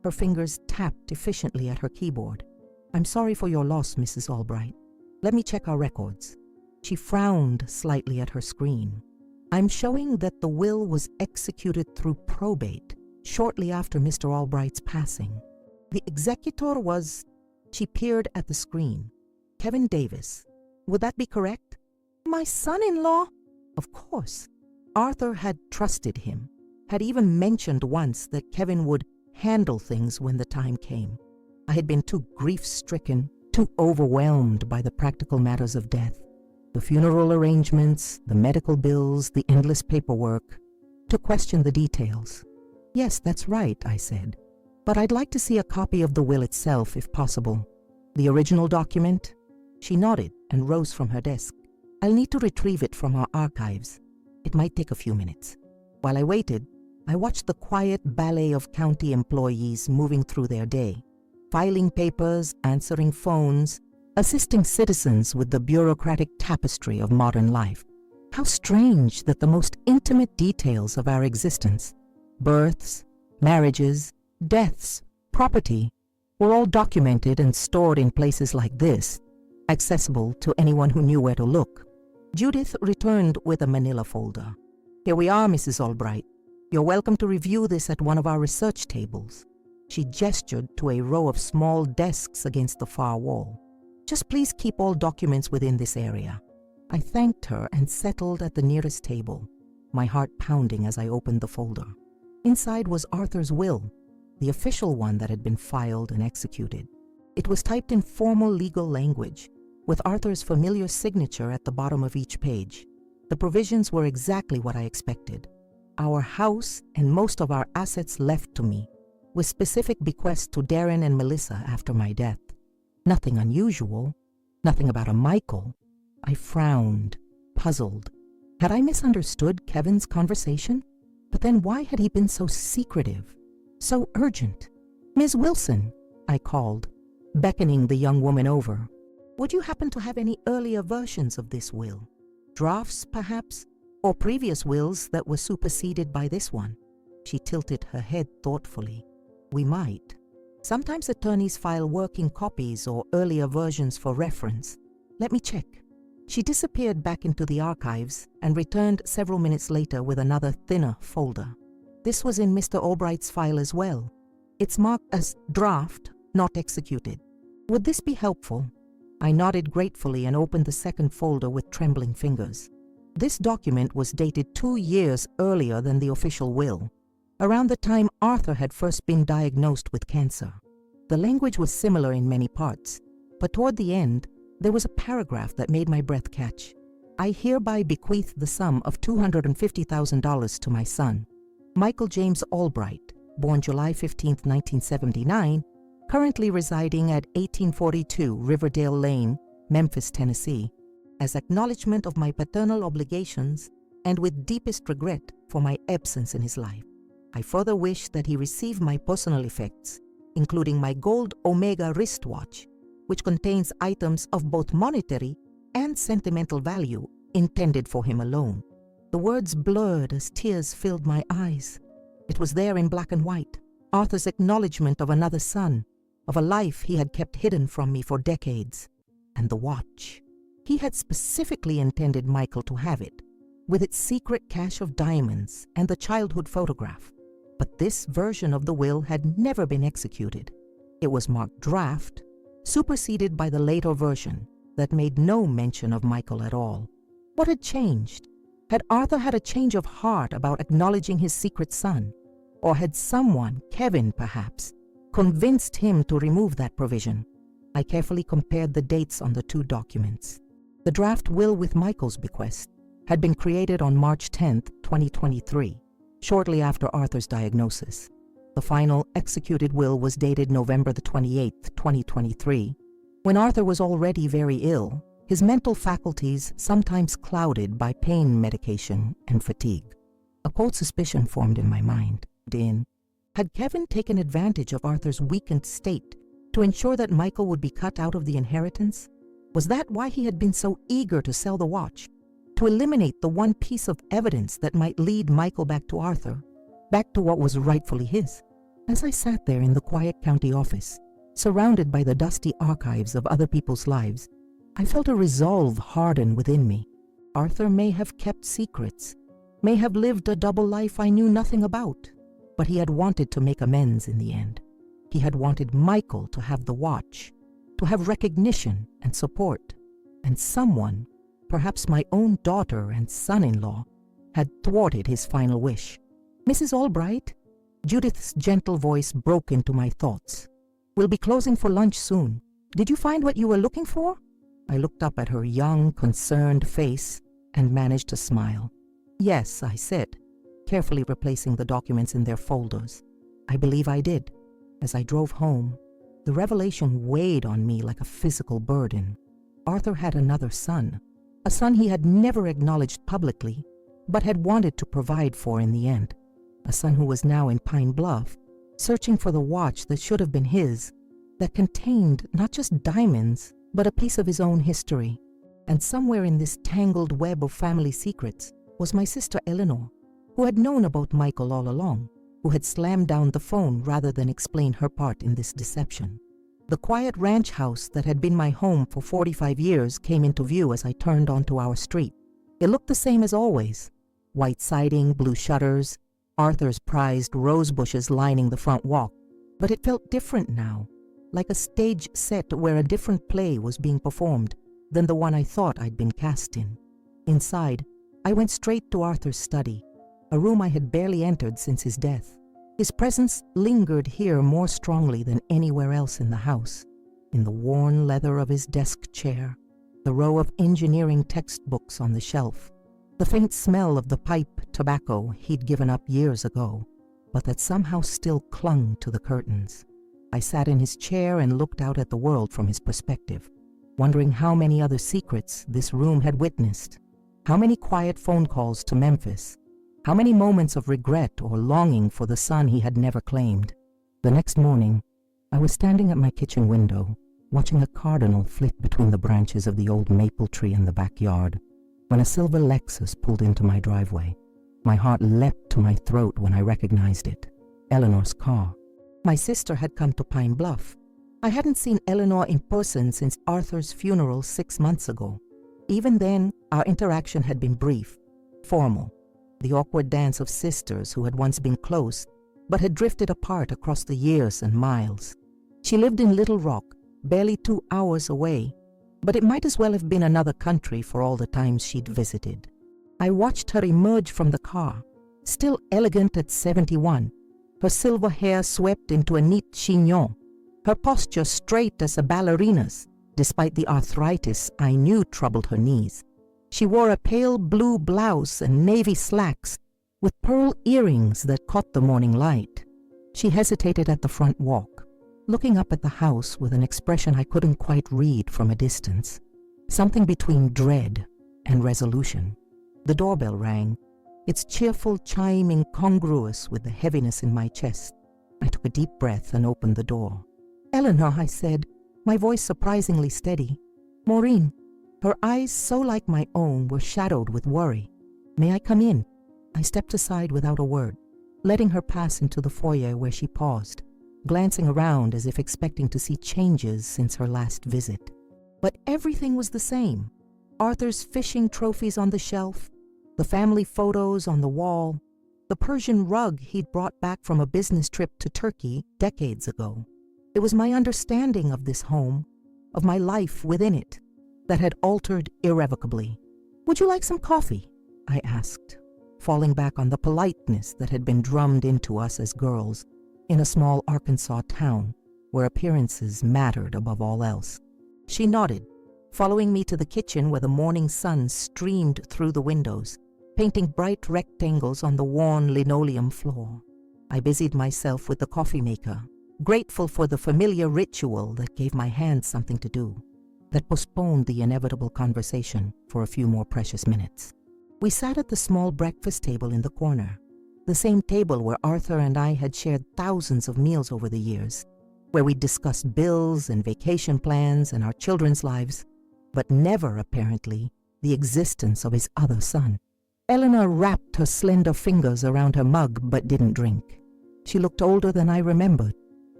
Speaker 1: Her fingers tapped efficiently at her keyboard. "I'm sorry for your loss, Mrs. Albright. Let me check our records." She frowned slightly at her screen. "I'm showing that the will was executed through probate shortly after Mr. Albright's passing. The executor was..." She peered at the screen. "Kevin Davis. Would that be correct?" "My son-in-law?" Of course. Arthur had trusted him, had even mentioned once that Kevin would handle things when the time came. I had been too grief-stricken, too overwhelmed by the practical matters of death, the funeral arrangements, the medical bills, the endless paperwork, to question the details. "Yes, that's right," I said. "But I'd like to see a copy of the will itself, if possible. The original document, She nodded and rose from her desk. I'll need to retrieve it from our archives. It might take a few minutes. While I waited, I watched the quiet ballet of county employees moving through their day, filing papers, answering phones, assisting citizens with the bureaucratic tapestry of modern life. How strange that the most intimate details of our existence, births, marriages, deaths, property, were all documented and stored in places like this, accessible to anyone who knew where to look. Judith returned with a manila folder. Here we are, Mrs. Albright. You're welcome to review this at one of our research tables. She gestured to a row of small desks against the far wall. Just please keep all documents within this area. I thanked her and settled at the nearest table, my heart pounding as I opened the folder. Inside was Arthur's will, the official one that had been filed and executed. It was typed in formal legal language, with Arthur's familiar signature at the bottom of each page. The provisions were exactly what I expected. Our house and most of our assets left to me, with specific bequests to Darren and Melissa after my death. Nothing unusual, nothing about a Michael. I frowned, puzzled. Had I misunderstood Kevin's conversation? But then why had he been so secretive, so urgent? Ms. Wilson, I called, beckoning the young woman over. Would you happen to have any earlier versions of this will? Drafts, perhaps? Or previous wills that were superseded by this one? She tilted her head thoughtfully. We might. Sometimes attorneys file working copies or earlier versions for reference. Let me check. She disappeared back into the archives and returned several minutes later with another thinner folder. This was in Mr. Albright's file as well. It's marked as draft, not executed. Would this be helpful? I nodded gratefully and opened the second folder with trembling fingers. This document was dated 2 years earlier than the official will, around the time Arthur had first been diagnosed with cancer. The language was similar in many parts, but toward the end, there was a paragraph that made my breath catch. I hereby bequeath the sum of $250,000 to my son, Michael James Albright, born July 15, 1979, currently residing at 1842 Riverdale Lane, Memphis, Tennessee, as acknowledgement of my paternal obligations and with deepest regret for my absence in his life. I further wish that he receive my personal effects, including my gold Omega wristwatch, which contains items of both monetary and sentimental value intended for him alone. The words blurred as tears filled my eyes. It was there in black and white, Arthur's acknowledgement of another son, of a life he had kept hidden from me for decades. And the watch. He had specifically intended Michael to have it, with its secret cache of diamonds and the childhood photograph. But this version of the will had never been executed. It was marked draft, superseded by the later version that made no mention of Michael at all. What had changed? Had Arthur had a change of heart about acknowledging his secret son? Or had someone, Kevin perhaps, convinced him to remove that provision? I carefully compared the dates on the two documents. The draft will with Michael's bequest had been created on March 10, 2023, shortly after Arthur's diagnosis. The final executed will was dated November 28, 2023, when Arthur was already very ill, his mental faculties sometimes clouded by pain medication and fatigue. A cold suspicion formed in my mind. Had Kevin taken advantage of Arthur's weakened state to ensure that Michael would be cut out of the inheritance? Was that why he had been so eager to sell the watch? To eliminate the one piece of evidence that might lead Michael back to Arthur, back to what was rightfully his? As I sat there in the quiet county office, surrounded by the dusty archives of other people's lives, I felt a resolve harden within me. Arthur may have kept secrets, may have lived a double life I knew nothing about, but he had wanted to make amends in the end. He had wanted Michael to have the watch, to have recognition and support, and someone, perhaps my own daughter and son-in-law, had thwarted his final wish. Mrs. Albright? Judith's gentle voice broke into my thoughts. We'll be closing for lunch soon. Did you find what you were looking for? I looked up at her young, concerned face and managed to smile. Yes, I said, carefully replacing the documents in their folders. I believe I did. As I drove home, the revelation weighed on me like a physical burden. Arthur had another son, a son he had never acknowledged publicly, but had wanted to provide for in the end, a son who was now in Pine Bluff, searching for the watch that should have been his, that contained not just diamonds, but a piece of his own history. And somewhere in this tangled web of family secrets was my sister Eleanor, who had known about Michael all along, who had slammed down the phone rather than explain her part in this deception. The quiet ranch house that had been my home for 45 years came into view as I turned onto our street. It looked the same as always. White siding, blue shutters, Arthur's prized rose bushes lining the front walk. But it felt different now, like a stage set where a different play was being performed than the one I thought I'd been cast in. Inside, I went straight to Arthur's study, a room I had barely entered since his death. His presence lingered here more strongly than anywhere else in the house, in the worn leather of his desk chair, the row of engineering textbooks on the shelf, the faint smell of the pipe tobacco he'd given up years ago, but that somehow still clung to the curtains. I sat in his chair and looked out at the world from his perspective, wondering how many other secrets this room had witnessed, how many quiet phone calls to Memphis, how many moments of regret or longing for the son he had never claimed. The next morning, I was standing at my kitchen window, watching a cardinal flit between the branches of the old maple tree in the backyard, when a silver Lexus pulled into my driveway. My heart leapt to my throat when I recognized it, Eleanor's car. My sister had come to Pine Bluff. I hadn't seen Eleanor in person since Arthur's funeral 6 months ago. Even then, our interaction had been brief, formal, the awkward dance of sisters who had once been close, but had drifted apart across the years and miles. She lived in Little Rock, barely 2 hours away, but it might as well have been another country for all the times she'd visited. I watched her emerge from the car, still elegant at 71, her silver hair swept into a neat chignon, her posture straight as a ballerina's, despite the arthritis I knew troubled her knees. She wore a pale blue blouse and navy slacks with pearl earrings that caught the morning light. She hesitated at the front walk, looking up at the house with an expression I couldn't quite read from a distance, something between dread and resolution. The doorbell rang, its cheerful chime incongruous with the heaviness in my chest. I took a deep breath and opened the door. "Eleanor," I said, my voice surprisingly steady. "Maureen." Her eyes, so like my own, were shadowed with worry. "May I come in?" I stepped aside without a word, letting her pass into the foyer where she paused, glancing around as if expecting to see changes since her last visit. But everything was the same. Arthur's fishing trophies on the shelf, the family photos on the wall, the Persian rug he'd brought back from a business trip to Turkey decades ago. It was my understanding of this home, of my life within it, that had altered irrevocably. "Would you like some coffee?" I asked, falling back on the politeness that had been drummed into us as girls in a small Arkansas town where appearances mattered above all else. She nodded, following me to the kitchen where the morning sun streamed through the windows, painting bright rectangles on the worn linoleum floor. I busied myself with the coffee maker, grateful for the familiar ritual that gave my hands something to do, that postponed the inevitable conversation for a few more precious minutes. We sat at the small breakfast table in the corner, the same table where Arthur and I had shared thousands of meals over the years, where we discussed bills and vacation plans and our children's lives, but never, apparently, the existence of his other son. Eleanor wrapped her slender fingers around her mug but didn't drink. She looked older than I remembered,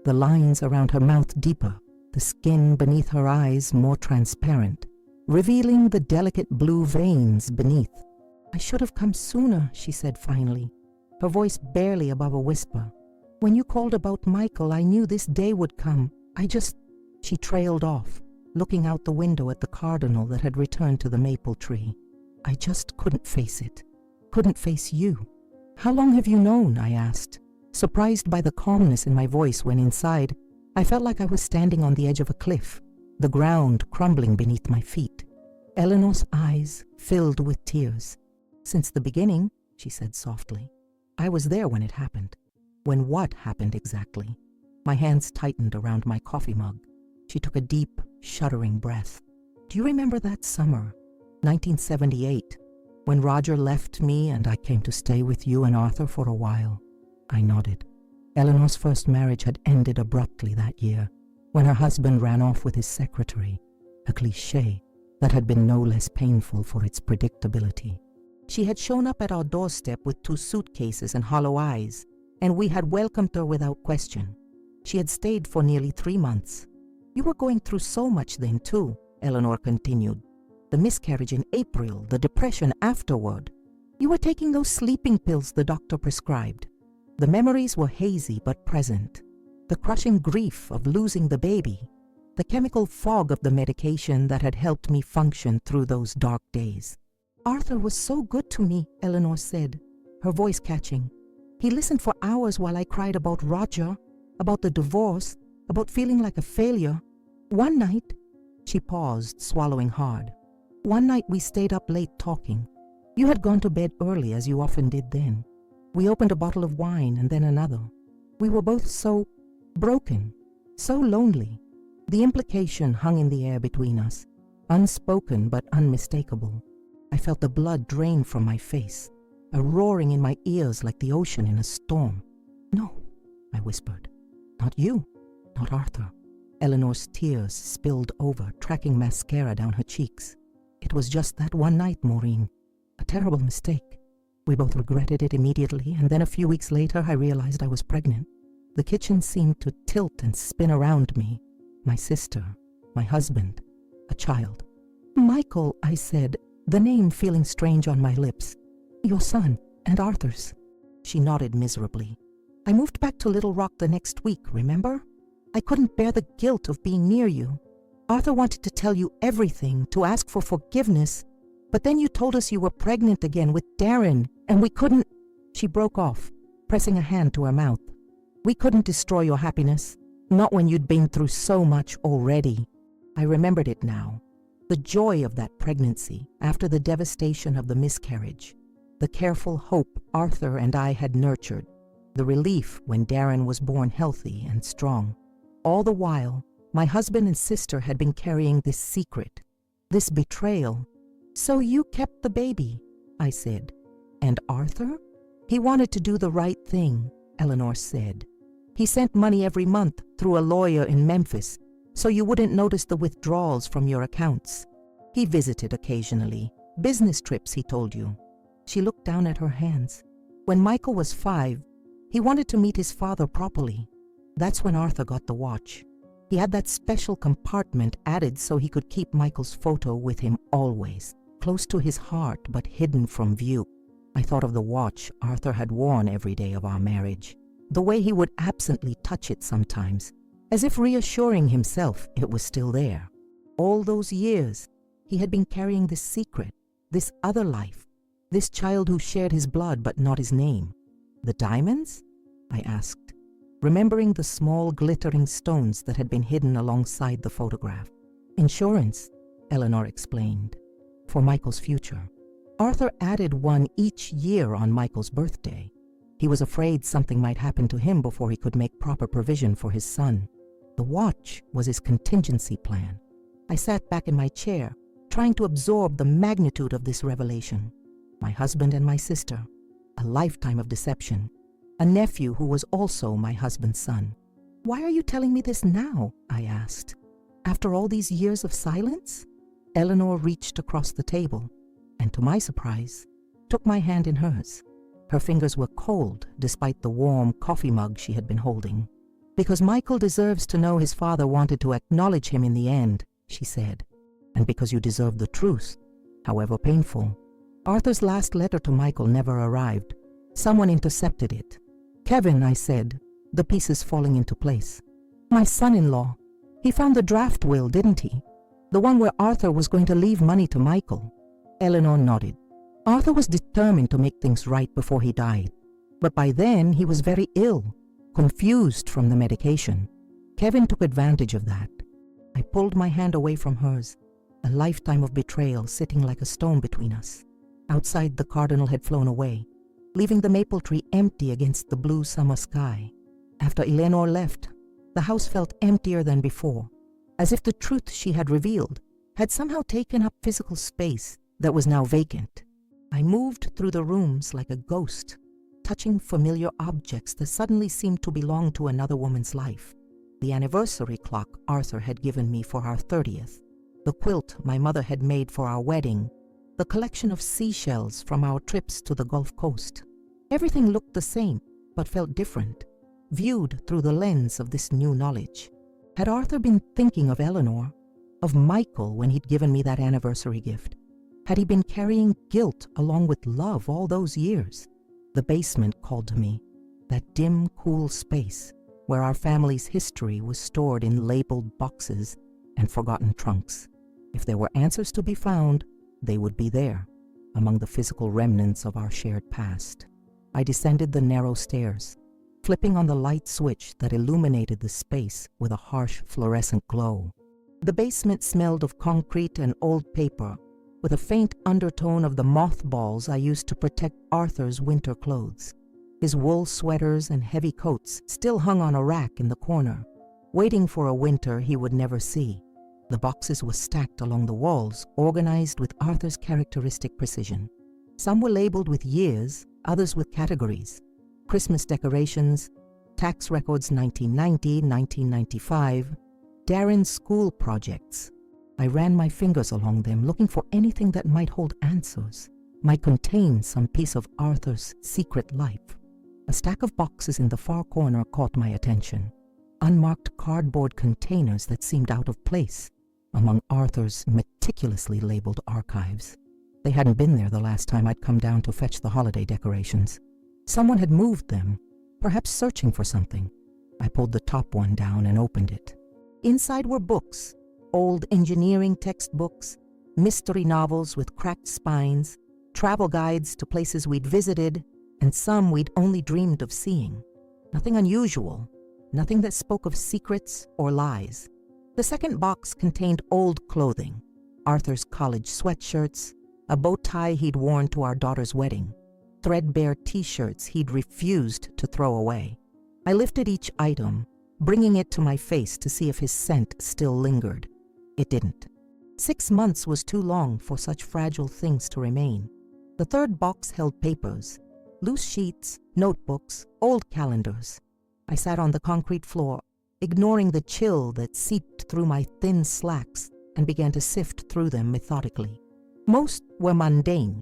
Speaker 1: the lines around her mouth deeper, the skin beneath her eyes more transparent, revealing the delicate blue veins beneath. "I should have come sooner," she said finally, her voice barely above a whisper. "When you called about Michael, I knew this day would come. She trailed off, looking out the window at the cardinal that had returned to the maple tree. "I just couldn't face it. Couldn't face you." "How long have you known?" I asked, surprised by the calmness in my voice when inside I felt like I was standing on the edge of a cliff, the ground crumbling beneath my feet. Eleanor's eyes filled with tears. "Since the beginning," she said softly. "I was there when it happened." "When what happened exactly?" My hands tightened around my coffee mug. She took a deep, shuddering breath. Do you remember that summer, 1978, when Roger left me and I came to stay with you and Arthur for a while?" I nodded. Eleanor's first marriage had ended abruptly that year, when her husband ran off with his secretary, a cliché that had been no less painful for its predictability. She had shown up at our doorstep with 2 suitcases and hollow eyes, and we had welcomed her without question. She had stayed for nearly 3 months. "You were going through so much then, too," Eleanor continued. "The miscarriage in April, the depression afterward. You were taking those sleeping pills the doctor prescribed." The memories were hazy but present. The crushing grief of losing the baby, the chemical fog of the medication that had helped me function through those dark days. "Arthur was so good to me," Eleanor said, her voice catching. "He listened for hours while I cried about Roger, about the divorce, about feeling like a failure. One night," she paused, swallowing hard. "One night we stayed up late talking. You had gone to bed early, as you often did then. We opened a bottle of wine and then another. We were both so broken, so lonely." The implication hung in the air between us, unspoken but unmistakable. I felt the blood drain from my face, a roaring in my ears like the ocean in a storm. "No," I whispered. "Not you, not Arthur." Eleanor's tears spilled over, tracking mascara down her cheeks. "It was just that one night, Maureen. A terrible mistake. We both regretted it immediately, and then a few weeks later I realized I was pregnant. The kitchen seemed to tilt and spin around me. My sister, my husband, a child." "Michael," I said, the name feeling strange on my lips. "Your son and Arthur's." She nodded miserably. "I moved back to Little Rock the next week, remember? I couldn't bear the guilt of being near you. Arthur wanted to tell you everything, to ask for forgiveness, but then you told us you were pregnant again with Darren, and we couldn't—" She broke off, pressing a hand to her mouth. "We couldn't destroy your happiness, not when you'd been through so much already." I remembered it now. The joy of that pregnancy after the devastation of the miscarriage, the careful hope Arthur and I had nurtured, the relief when Darren was born healthy and strong. All the while, my husband and sister had been carrying this secret, this betrayal. "So you kept the baby," I said. "And Arthur?" "He wanted to do the right thing," Eleanor said. "He sent money every month through a lawyer in Memphis, so you wouldn't notice the withdrawals from your accounts. He visited occasionally. Business trips, he told you." She looked down at her hands. "When Michael was 5, he wanted to meet his father properly. That's when Arthur got the watch. He had that special compartment added so he could keep Michael's photo with him always, close to his heart but hidden from view." I thought of the watch Arthur had worn every day of our marriage, the way he would absently touch it sometimes, as if reassuring himself it was still there. All those years, he had been carrying this secret, this other life, this child who shared his blood but not his name. "The diamonds?" I asked, remembering the small glittering stones that had been hidden alongside the photograph. "Insurance," Eleanor explained, "for Michael's future. Arthur added one each year on Michael's birthday. He was afraid something might happen to him before he could make proper provision for his son. The watch was his contingency plan." I sat back in my chair, trying to absorb the magnitude of this revelation. My husband and my sister, a lifetime of deception, a nephew who was also my husband's son. "Why are you telling me this now?" I asked. "After all these years of silence?" Eleanor reached across the table, and to my surprise, took my hand in hers. Her fingers were cold despite the warm coffee mug she had been holding. "Because Michael deserves to know his father wanted to acknowledge him in the end," she said. "And because you deserve the truth, however painful. Arthur's last letter to Michael never arrived. Someone intercepted it." "Kevin," I said, the pieces falling into place. "My son-in-law. He found the draft will, didn't he? The one where Arthur was going to leave money to Michael." Eleanor nodded. "Arthur was determined to make things right before he died. But by then he was very ill, confused from the medication. Kevin took advantage of that." I pulled my hand away from hers, a lifetime of betrayal sitting like a stone between us. Outside, the cardinal had flown away, leaving the maple tree empty against the blue summer sky. After Eleanor left, the house felt emptier than before, as if the truth she had revealed had somehow taken up physical space that was now vacant. I moved through the rooms like a ghost, touching familiar objects that suddenly seemed to belong to another woman's life. The anniversary clock Arthur had given me for our 30th, the quilt my mother had made for our wedding, the collection of seashells from our trips to the Gulf Coast. Everything looked the same, but felt different, viewed through the lens of this new knowledge. Had Arthur been thinking of Eleanor, of Michael when he'd given me that anniversary gift? Had he been carrying guilt along with love all those years? The basement called to me, that dim, cool space where our family's history was stored in labeled boxes and forgotten trunks. If there were answers to be found, they would be there, among the physical remnants of our shared past. I descended the narrow stairs, flipping on the light switch that illuminated the space with a harsh fluorescent glow. The basement smelled of concrete and old paper, with a faint undertone of the mothballs I used to protect Arthur's winter clothes. His wool sweaters and heavy coats still hung on a rack in the corner, waiting for a winter he would never see. The boxes were stacked along the walls, organized with Arthur's characteristic precision. Some were labeled with years, others with categories. Christmas decorations, tax records 1990, 1995, Darren's school projects. I ran my fingers along them, looking for anything that might hold answers, might contain some piece of Arthur's secret life. A stack of boxes in the far corner caught my attention, unmarked cardboard containers that seemed out of place among Arthur's meticulously labeled archives. They hadn't been there the last time I'd come down to fetch the holiday decorations. Someone had moved them, perhaps searching for something. I pulled the top one down and opened it. Inside were books, old engineering textbooks, mystery novels with cracked spines, travel guides to places we'd visited, and some we'd only dreamed of seeing. Nothing unusual, nothing that spoke of secrets or lies. The second box contained old clothing, Arthur's college sweatshirts, a bow tie he'd worn to our daughter's wedding, threadbare t-shirts he'd refused to throw away. I lifted each item, bringing it to my face to see if his scent still lingered. It didn't. 6 months was too long for such fragile things to remain. The third box held papers, loose sheets, notebooks, old calendars. I sat on the concrete floor, ignoring the chill that seeped through my thin slacks, and began to sift through them methodically. Most were mundane,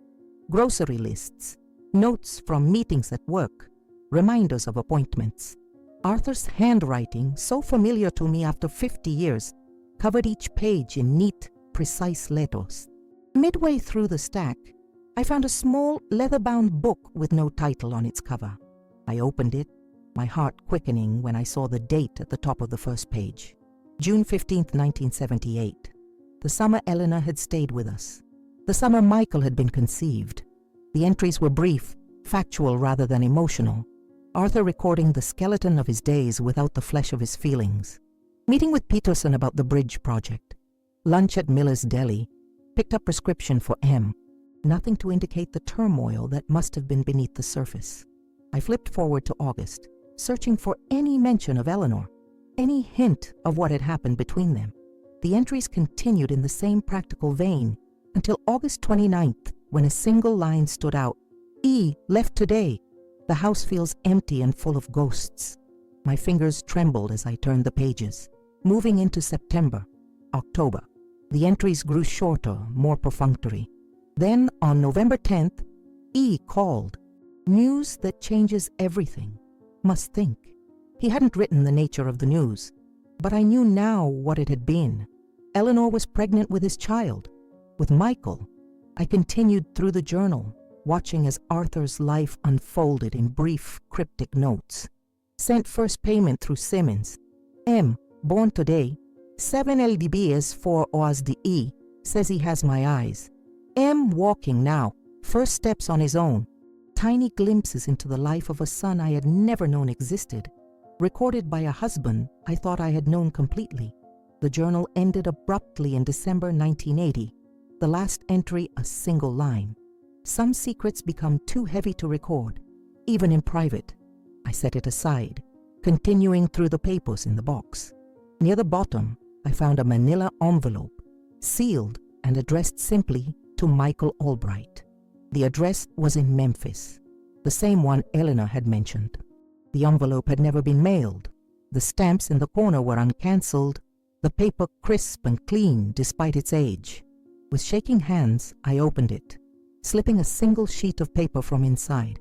Speaker 1: grocery lists, notes from meetings at work, reminders of appointments. Arthur's handwriting, so familiar to me after 50 years, covered each page in neat, precise letters. Midway through the stack, I found a small, leather-bound book with no title on its cover. I opened it, my heart quickening when I saw the date at the top of the first page. June 15th, 1978. The summer Eleanor had stayed with us. The summer Michael had been conceived. The entries were brief, factual rather than emotional. Arthur recording the skeleton of his days without the flesh of his feelings. Meeting with Peterson about the bridge project. Lunch at Miller's Deli. Picked up prescription for M. Nothing to indicate the turmoil that must have been beneath the surface. I flipped forward to August, searching for any mention of Eleanor, any hint of what had happened between them. The entries continued in the same practical vein until August 29th, when a single line stood out. E. left today. The house feels empty and full of ghosts. My fingers trembled as I turned the pages. Moving into September, October. The entries grew shorter, more perfunctory. Then, on November 10th, E. called. News that changes everything. Must think. He hadn't written the nature of the news, but I knew now what it had been. Eleanor was pregnant with his child. With Michael, I continued through the journal, watching as Arthur's life unfolded in brief, cryptic notes. Sent first payment through Simmons. M, born today. 7 LDBs for OASDE, says he has my eyes. M walking now, first steps on his own. Tiny glimpses into the life of a son I had never known existed, recorded by a husband I thought I had known completely. The journal ended abruptly in December 1980, the last entry a single line. Some secrets become too heavy to record, even in private. I set it aside, continuing through the papers in the box. Near the bottom, I found a manila envelope, sealed and addressed simply to Michael Albright. The address was in Memphis, the same one Eleanor had mentioned. The envelope had never been mailed. The stamps in the corner were uncancelled, the paper crisp and clean despite its age. With shaking hands, I opened it, slipping a single sheet of paper from inside.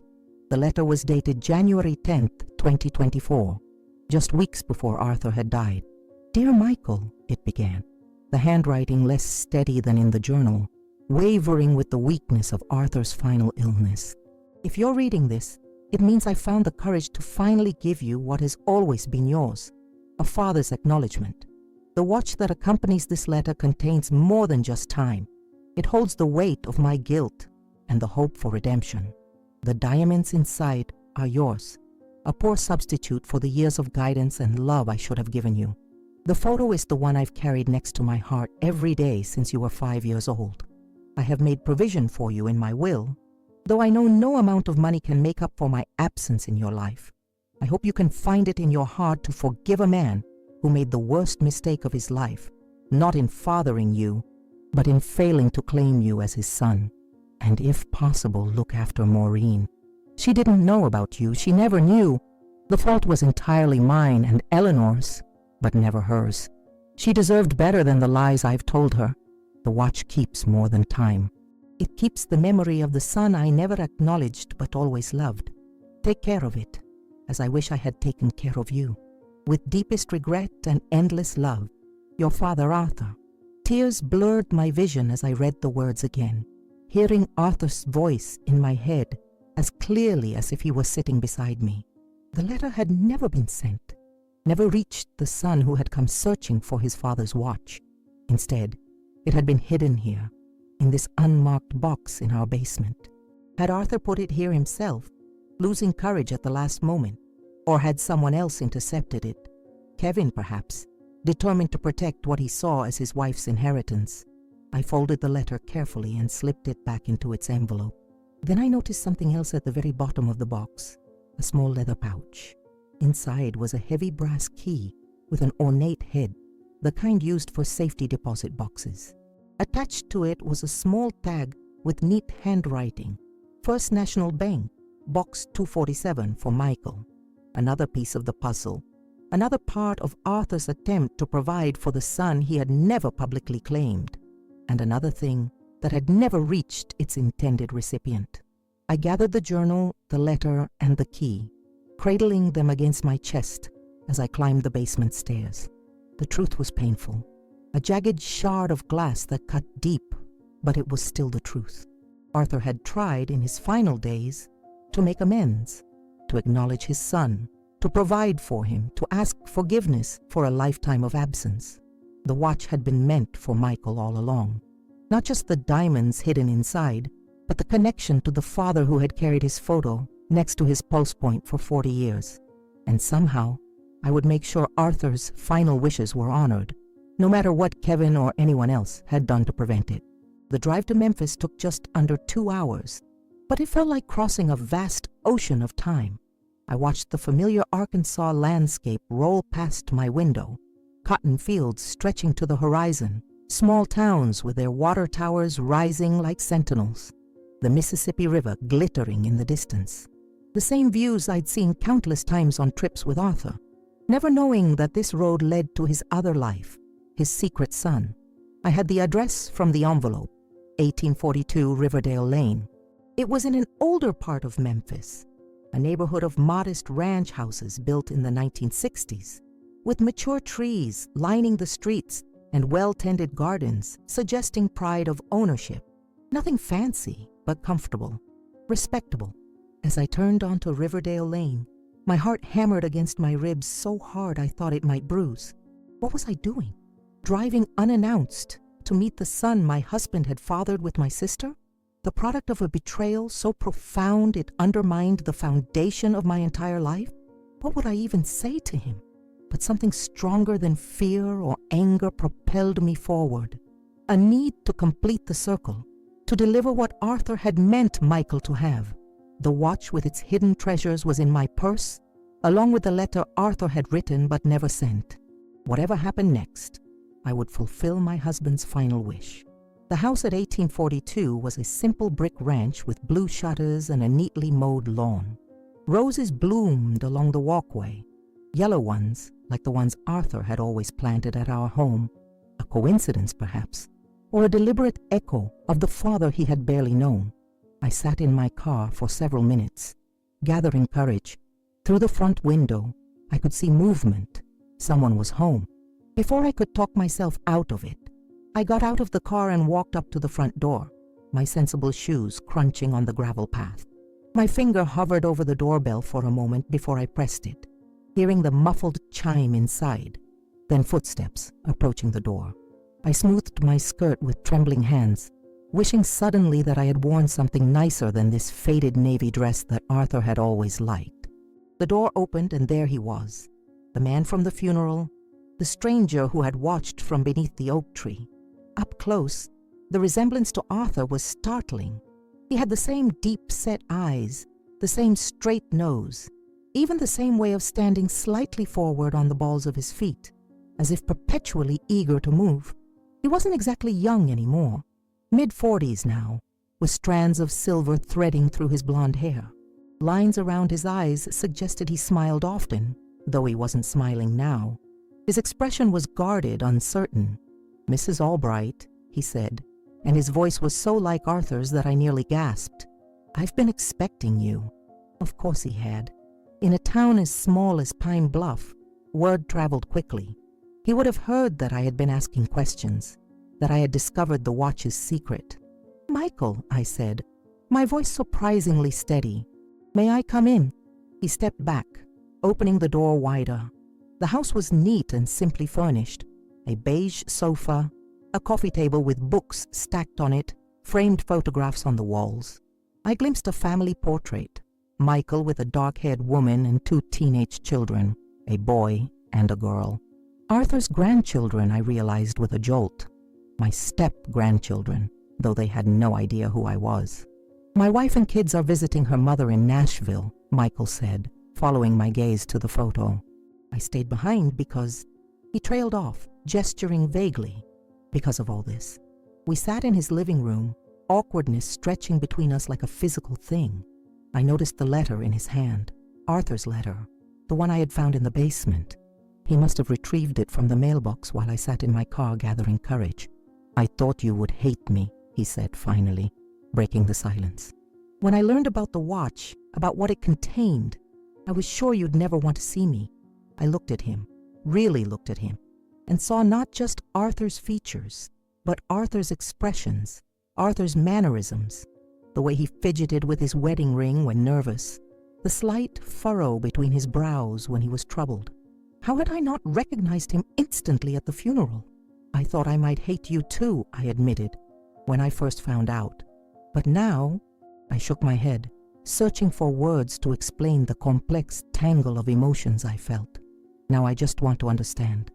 Speaker 1: The letter was dated January 10th, 2024, just weeks before Arthur had died. "Dear Michael," it began, the handwriting less steady than in the journal, wavering with the weakness of Arthur's final illness. "If you're reading this, it means I found the courage to finally give you what has always been yours, a father's acknowledgement. The watch that accompanies this letter contains more than just time. It holds the weight of my guilt and the hope for redemption. The diamonds inside are yours, a poor substitute for the years of guidance and love I should have given you. The photo is the one I've carried next to my heart every day since you were 5 years old. I have made provision for you in my will, though I know no amount of money can make up for my absence in your life. I hope you can find it in your heart to forgive a man who made the worst mistake of his life, not in fathering you, but in failing to claim you as his son. And if possible, look after Maureen. She didn't know about you. She never knew. The fault was entirely mine and Eleanor's, but never hers. She deserved better than the lies I've told her. The watch keeps more than time. It keeps the memory of the son I never acknowledged but always loved. Take care of it, as I wish I had taken care of you. With deepest regret and endless love, your father Arthur." Tears blurred my vision as I read the words again, hearing Arthur's voice in my head as clearly as if he was sitting beside me. The letter had never been sent, never reached the son who had come searching for his father's watch. Instead, it had been hidden here, in this unmarked box in our basement. Had Arthur put it here himself, losing courage at the last moment, or had someone else intercepted it? Kevin, perhaps, determined to protect what he saw as his wife's inheritance. I folded the letter carefully and slipped it back into its envelope. Then I noticed something else at the very bottom of the box, a small leather pouch. Inside was a heavy brass key with an ornate head, the kind used for safety deposit boxes. Attached to it was a small tag with neat handwriting, First National Bank, Box 247 for Michael. Another piece of the puzzle, another part of Arthur's attempt to provide for the son he had never publicly claimed, and another thing that had never reached its intended recipient. I gathered the journal, the letter, and the key, cradling them against my chest as I climbed the basement stairs. The truth was painful, a jagged shard of glass that cut deep, but it was still the truth. Arthur had tried in his final days to make amends, to acknowledge his son, to provide for him, to ask forgiveness for a lifetime of absence. The watch had been meant for Michael all along. Not just the diamonds hidden inside, but the connection to the father who had carried his photo next to his pulse point for 40 years. And somehow, I would make sure Arthur's final wishes were honored, no matter what Kevin or anyone else had done to prevent it. The drive to Memphis took just under 2 hours, but it felt like crossing a vast ocean of time. I watched the familiar Arkansas landscape roll past my window, cotton fields stretching to the horizon, small towns with their water towers rising like sentinels, the Mississippi River glittering in the distance. The same views I'd seen countless times on trips with Arthur, never knowing that this road led to his other life, his secret son. I had the address from the envelope, 1842 Riverdale Lane. It was in an older part of Memphis, a neighborhood of modest ranch houses built in the 1960s, with mature trees lining the streets and well-tended gardens suggesting pride of ownership. Nothing fancy, but comfortable, respectable. As I turned onto Riverdale Lane, my heart hammered against my ribs so hard I thought it might bruise. What was I doing? Driving unannounced to meet the son my husband had fathered with my sister? The product of a betrayal so profound it undermined the foundation of my entire life? What would I even say to him? But something stronger than fear or anger propelled me forward. A need to complete the circle, to deliver what Arthur had meant Michael to have. The watch with its hidden treasures was in my purse, along with the letter Arthur had written but never sent. Whatever happened next, I would fulfill my husband's final wish. The house at 1842 was a simple brick ranch with blue shutters and a neatly mowed lawn. Roses bloomed along the walkway, yellow ones like the ones Arthur had always planted at our home. A coincidence, perhaps, or a deliberate echo of the father he had barely known. I sat in my car for several minutes, gathering courage. Through the front window, I could see movement. Someone was home. Before I could talk myself out of it, I got out of the car and walked up to the front door, my sensible shoes crunching on the gravel path. My finger hovered over the doorbell for a moment before I pressed it, hearing the muffled chime inside, then footsteps approaching the door. I smoothed my skirt with trembling hands, wishing suddenly that I had worn something nicer than this faded navy dress that Arthur had always liked. The door opened and there he was, the man from the funeral, the stranger who had watched from beneath the oak tree. Up close, the resemblance to Arthur was startling. He had the same deep-set eyes, the same straight nose, even the same way of standing slightly forward on the balls of his feet, as if perpetually eager to move. He wasn't exactly young anymore, mid-40s now, with strands of silver threading through his blonde hair. Lines around his eyes suggested he smiled often, though he wasn't smiling now. His expression was guarded, uncertain. "Mrs. Albright," he said, and his voice was so like Arthur's that I nearly gasped. "I've been expecting you." Of course he had. In a town as small as Pine Bluff, word traveled quickly. He would have heard that I had been asking questions, that I had discovered the watch's secret. "Michael," I said, my voice surprisingly steady. "May I come in?" He stepped back, opening the door wider. The house was neat and simply furnished. A beige sofa, a coffee table with books stacked on it, framed photographs on the walls. I glimpsed a family portrait, Michael with a dark-haired woman and 2 teenage children, a boy and a girl. Arthur's grandchildren, I realized with a jolt. My step-grandchildren, though they had no idea who I was. "My wife and kids are visiting her mother in Nashville," Michael said, following my gaze to the photo. I stayed behind because he trailed off, gesturing vaguely. Because of all this, we sat in his living room, awkwardness stretching between us like a physical thing. I noticed the letter in his hand, Arthur's letter, the one I had found in the basement. He must have retrieved it from the mailbox while I sat in my car gathering courage. "I thought you would hate me," he said finally, breaking the silence. "When I learned about the watch, about what it contained, I was sure you'd never want to see me." I looked at him, really looked at him, and saw not just Arthur's features, but Arthur's expressions, Arthur's mannerisms, the way he fidgeted with his wedding ring when nervous, the slight furrow between his brows when he was troubled. How had I not recognized him instantly at the funeral? "I thought I might hate you too," I admitted, when I first found out. But now, I shook my head, searching for words to explain the complex tangle of emotions I felt. "Now I just want to understand,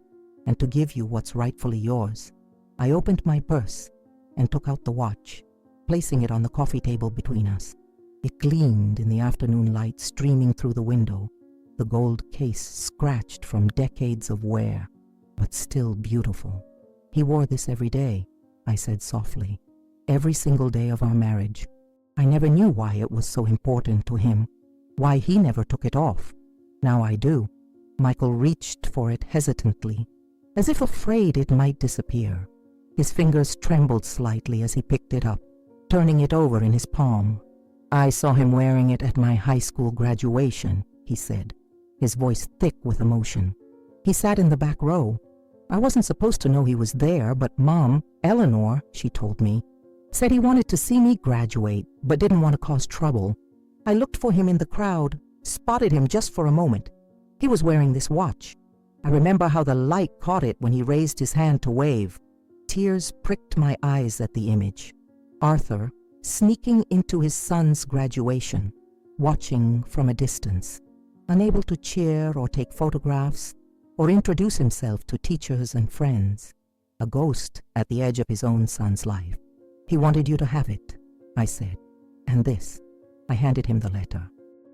Speaker 1: and to give you what's rightfully yours." I opened my purse and took out the watch, placing it on the coffee table between us. It gleamed in the afternoon light streaming through the window, the gold case scratched from decades of wear, but still beautiful. "He wore this every day," I said softly, "every single day of our marriage. I never knew why it was so important to him, why he never took it off. Now I do." Michael reached for it hesitantly, as if afraid it might disappear. His fingers trembled slightly as he picked it up, turning it over in his palm. "I saw him wearing it at my high school graduation," he said, his voice thick with emotion. "He sat in the back row. I wasn't supposed to know he was there, but Mom, Eleanor," she told me, "said he wanted to see me graduate, but didn't want to cause trouble. I looked for him in the crowd, spotted him just for a moment. He was wearing this watch. I remember how the light caught it when he raised his hand to wave. Tears pricked my eyes at the image. Arthur, sneaking into his son's graduation, watching from a distance, unable to cheer or take photographs or introduce himself to teachers and friends, a ghost at the edge of his own son's life. "He wanted you to have it," I said. "And this." I handed him the letter.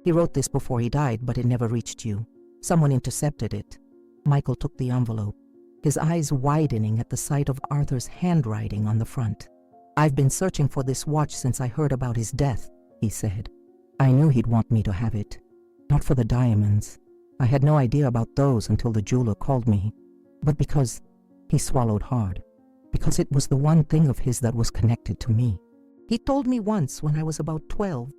Speaker 1: "He wrote this before he died, but it never reached you. Someone intercepted it." Michael took the envelope. his eyes widening at the sight of Arthur's handwriting on the front. "I've been searching for this watch since I heard about his death," he said. "I knew he'd want me to have it. Not for the diamonds. I had no idea about those until the jeweler called me. But because," he swallowed hard, "because it was the one thing of his that was connected to me. He told me once when I was about 12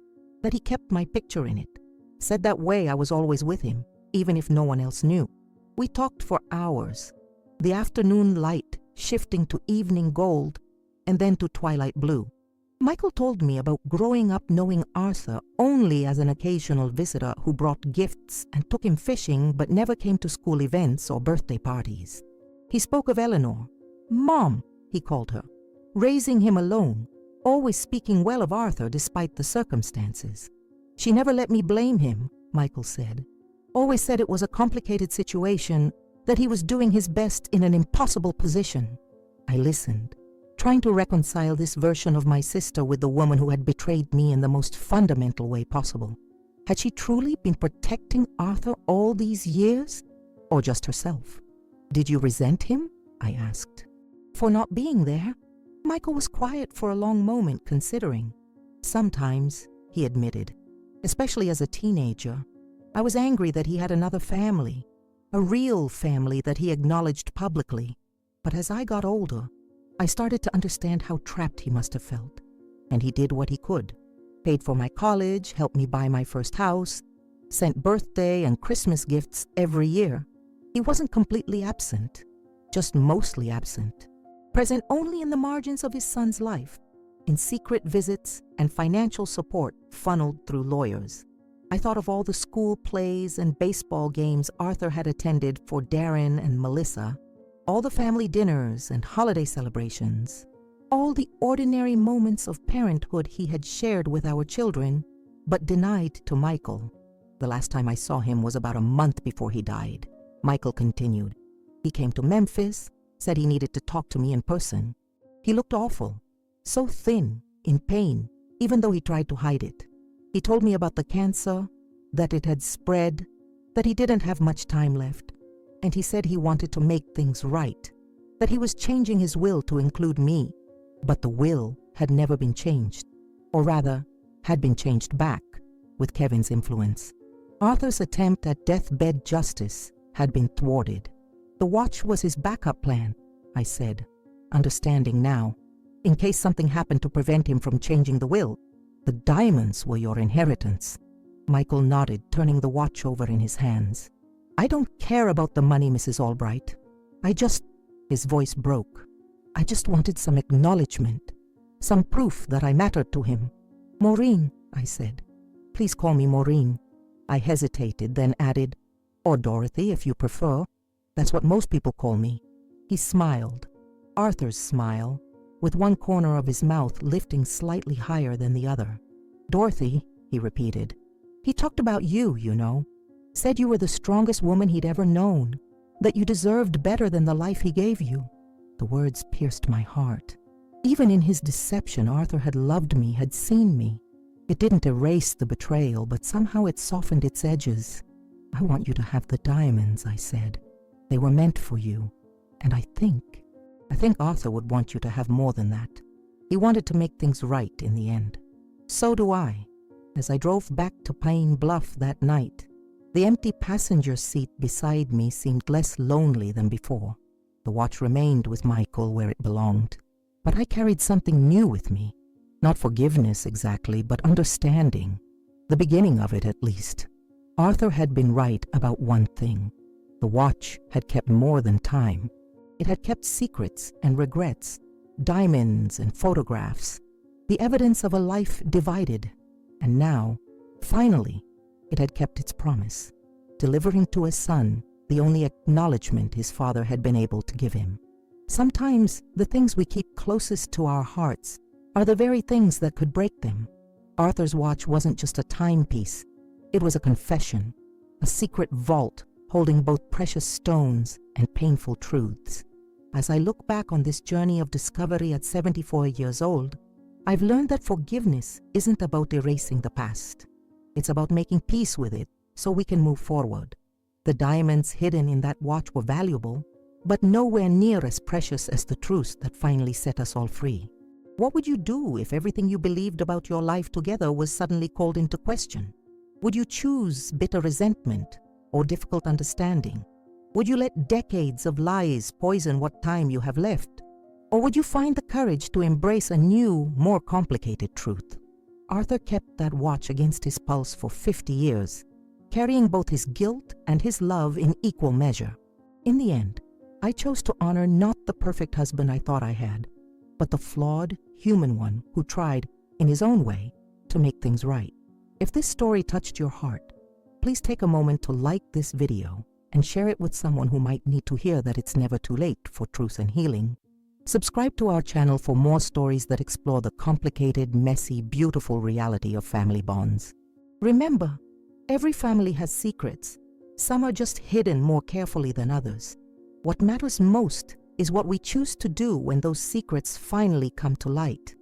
Speaker 1: that he kept my picture in it. Said that way I was always with him, even if no one else knew. We talked for hours, the afternoon light shifting to evening gold and then to twilight blue. Michael told me about growing up knowing Arthur only as an occasional visitor who brought gifts and took him fishing but never came to school events or birthday parties. He spoke of Eleanor. Mom, he called her, raising him alone, always speaking well of Arthur despite the circumstances. She never let me blame him, Michael said. Always said it was a complicated situation, that he was doing his best in an impossible position. I listened, trying to reconcile this version of my sister with the woman who had betrayed me in the most fundamental way possible. Had she truly been protecting Arthur all these years, or just herself? Did you resent him? I asked. For not being there? Michael was quiet for a long moment, considering. Sometimes, he admitted, especially as a teenager, I was angry that he had another family, a real family that he acknowledged publicly. But as I got older, I started to understand how trapped he must have felt. And he did what he could. Paid for my college, helped me buy my first house, sent birthday and Christmas gifts every year. He wasn't completely absent, just mostly absent. Present only in the margins of his son's life, in secret visits and financial support funneled through lawyers. I thought of all the school plays and baseball games Arthur had attended for Darren and Melissa, all the family dinners and holiday celebrations, all the ordinary moments of parenthood he had shared with our children, but denied to Michael. The last time I saw him was about a month before he died. Michael continued. He came to Memphis, said he needed to talk to me in person. He looked awful, so thin, in pain, even though he tried to hide it. He told me about the cancer, that it had spread, that he didn't have much time left, and he said he wanted to make things right, that he was changing his will to include me, but the will had never been changed, or rather, had been changed back with Kevin's influence. Arthur's attempt at deathbed justice had been thwarted. The watch was his backup plan, I said, understanding now, in case something happened to prevent him from changing the will. The diamonds were your inheritance. Michael nodded, turning the watch over in his hands. I don't care about the money, Mrs. Albright. His voice broke. I just wanted some acknowledgement, some proof that I mattered to him. Maureen, I said. Please call me Maureen. I hesitated, then added, or Dorothy, if you prefer. That's what most people call me. He smiled. Arthur's smile, with one corner of his mouth lifting slightly higher than the other. Dorothy, he repeated. He talked about you, you know. Said you were the strongest woman he'd ever known, that you deserved better than the life he gave you. The words pierced my heart. Even in his deception, Arthur had loved me, had seen me. It didn't erase the betrayal, but somehow it softened its edges. I want you to have the diamonds, I said. They were meant for you, and I think Arthur would want you to have more than that. He wanted to make things right in the end. So do I. As I drove back to Pine Bluff that night, the empty passenger seat beside me seemed less lonely than before. The watch remained with Michael where it belonged, but I carried something new with me. Not forgiveness exactly, but understanding. The beginning of it, at least. Arthur had been right about one thing. The watch had kept more than time. It had kept secrets and regrets, diamonds and photographs, the evidence of a life divided. And now, finally, it had kept its promise, delivering to his son the only acknowledgement his father had been able to give him. Sometimes the things we keep closest to our hearts are the very things that could break them. Arthur's watch wasn't just a timepiece. It was a confession, a secret vault holding both precious stones and painful truths. As I look back on this journey of discovery at 74 years old, I've learned that forgiveness isn't about erasing the past. It's about making peace with it so we can move forward. The diamonds hidden in that watch were valuable, but nowhere near as precious as the truths that finally set us all free. What would you do if everything you believed about your life together was suddenly called into question? Would you choose bitter resentment or difficult understanding? Would you let decades of lies poison what time you have left? Or would you find the courage to embrace a new, more complicated truth? Arthur kept that watch against his pulse for 50 years, carrying both his guilt and his love in equal measure. In the end, I chose to honor not the perfect husband I thought I had, but the flawed, human one who tried, in his own way, to make things right. If this story touched your heart, please take a moment to like this video and share it with someone who might need to hear that it's never too late for truth and healing. Subscribe to our channel for more stories that explore the complicated, messy, beautiful reality of family bonds. Remember, every family has secrets. Some are just hidden more carefully than others. What matters most is what we choose to do when those secrets finally come to light.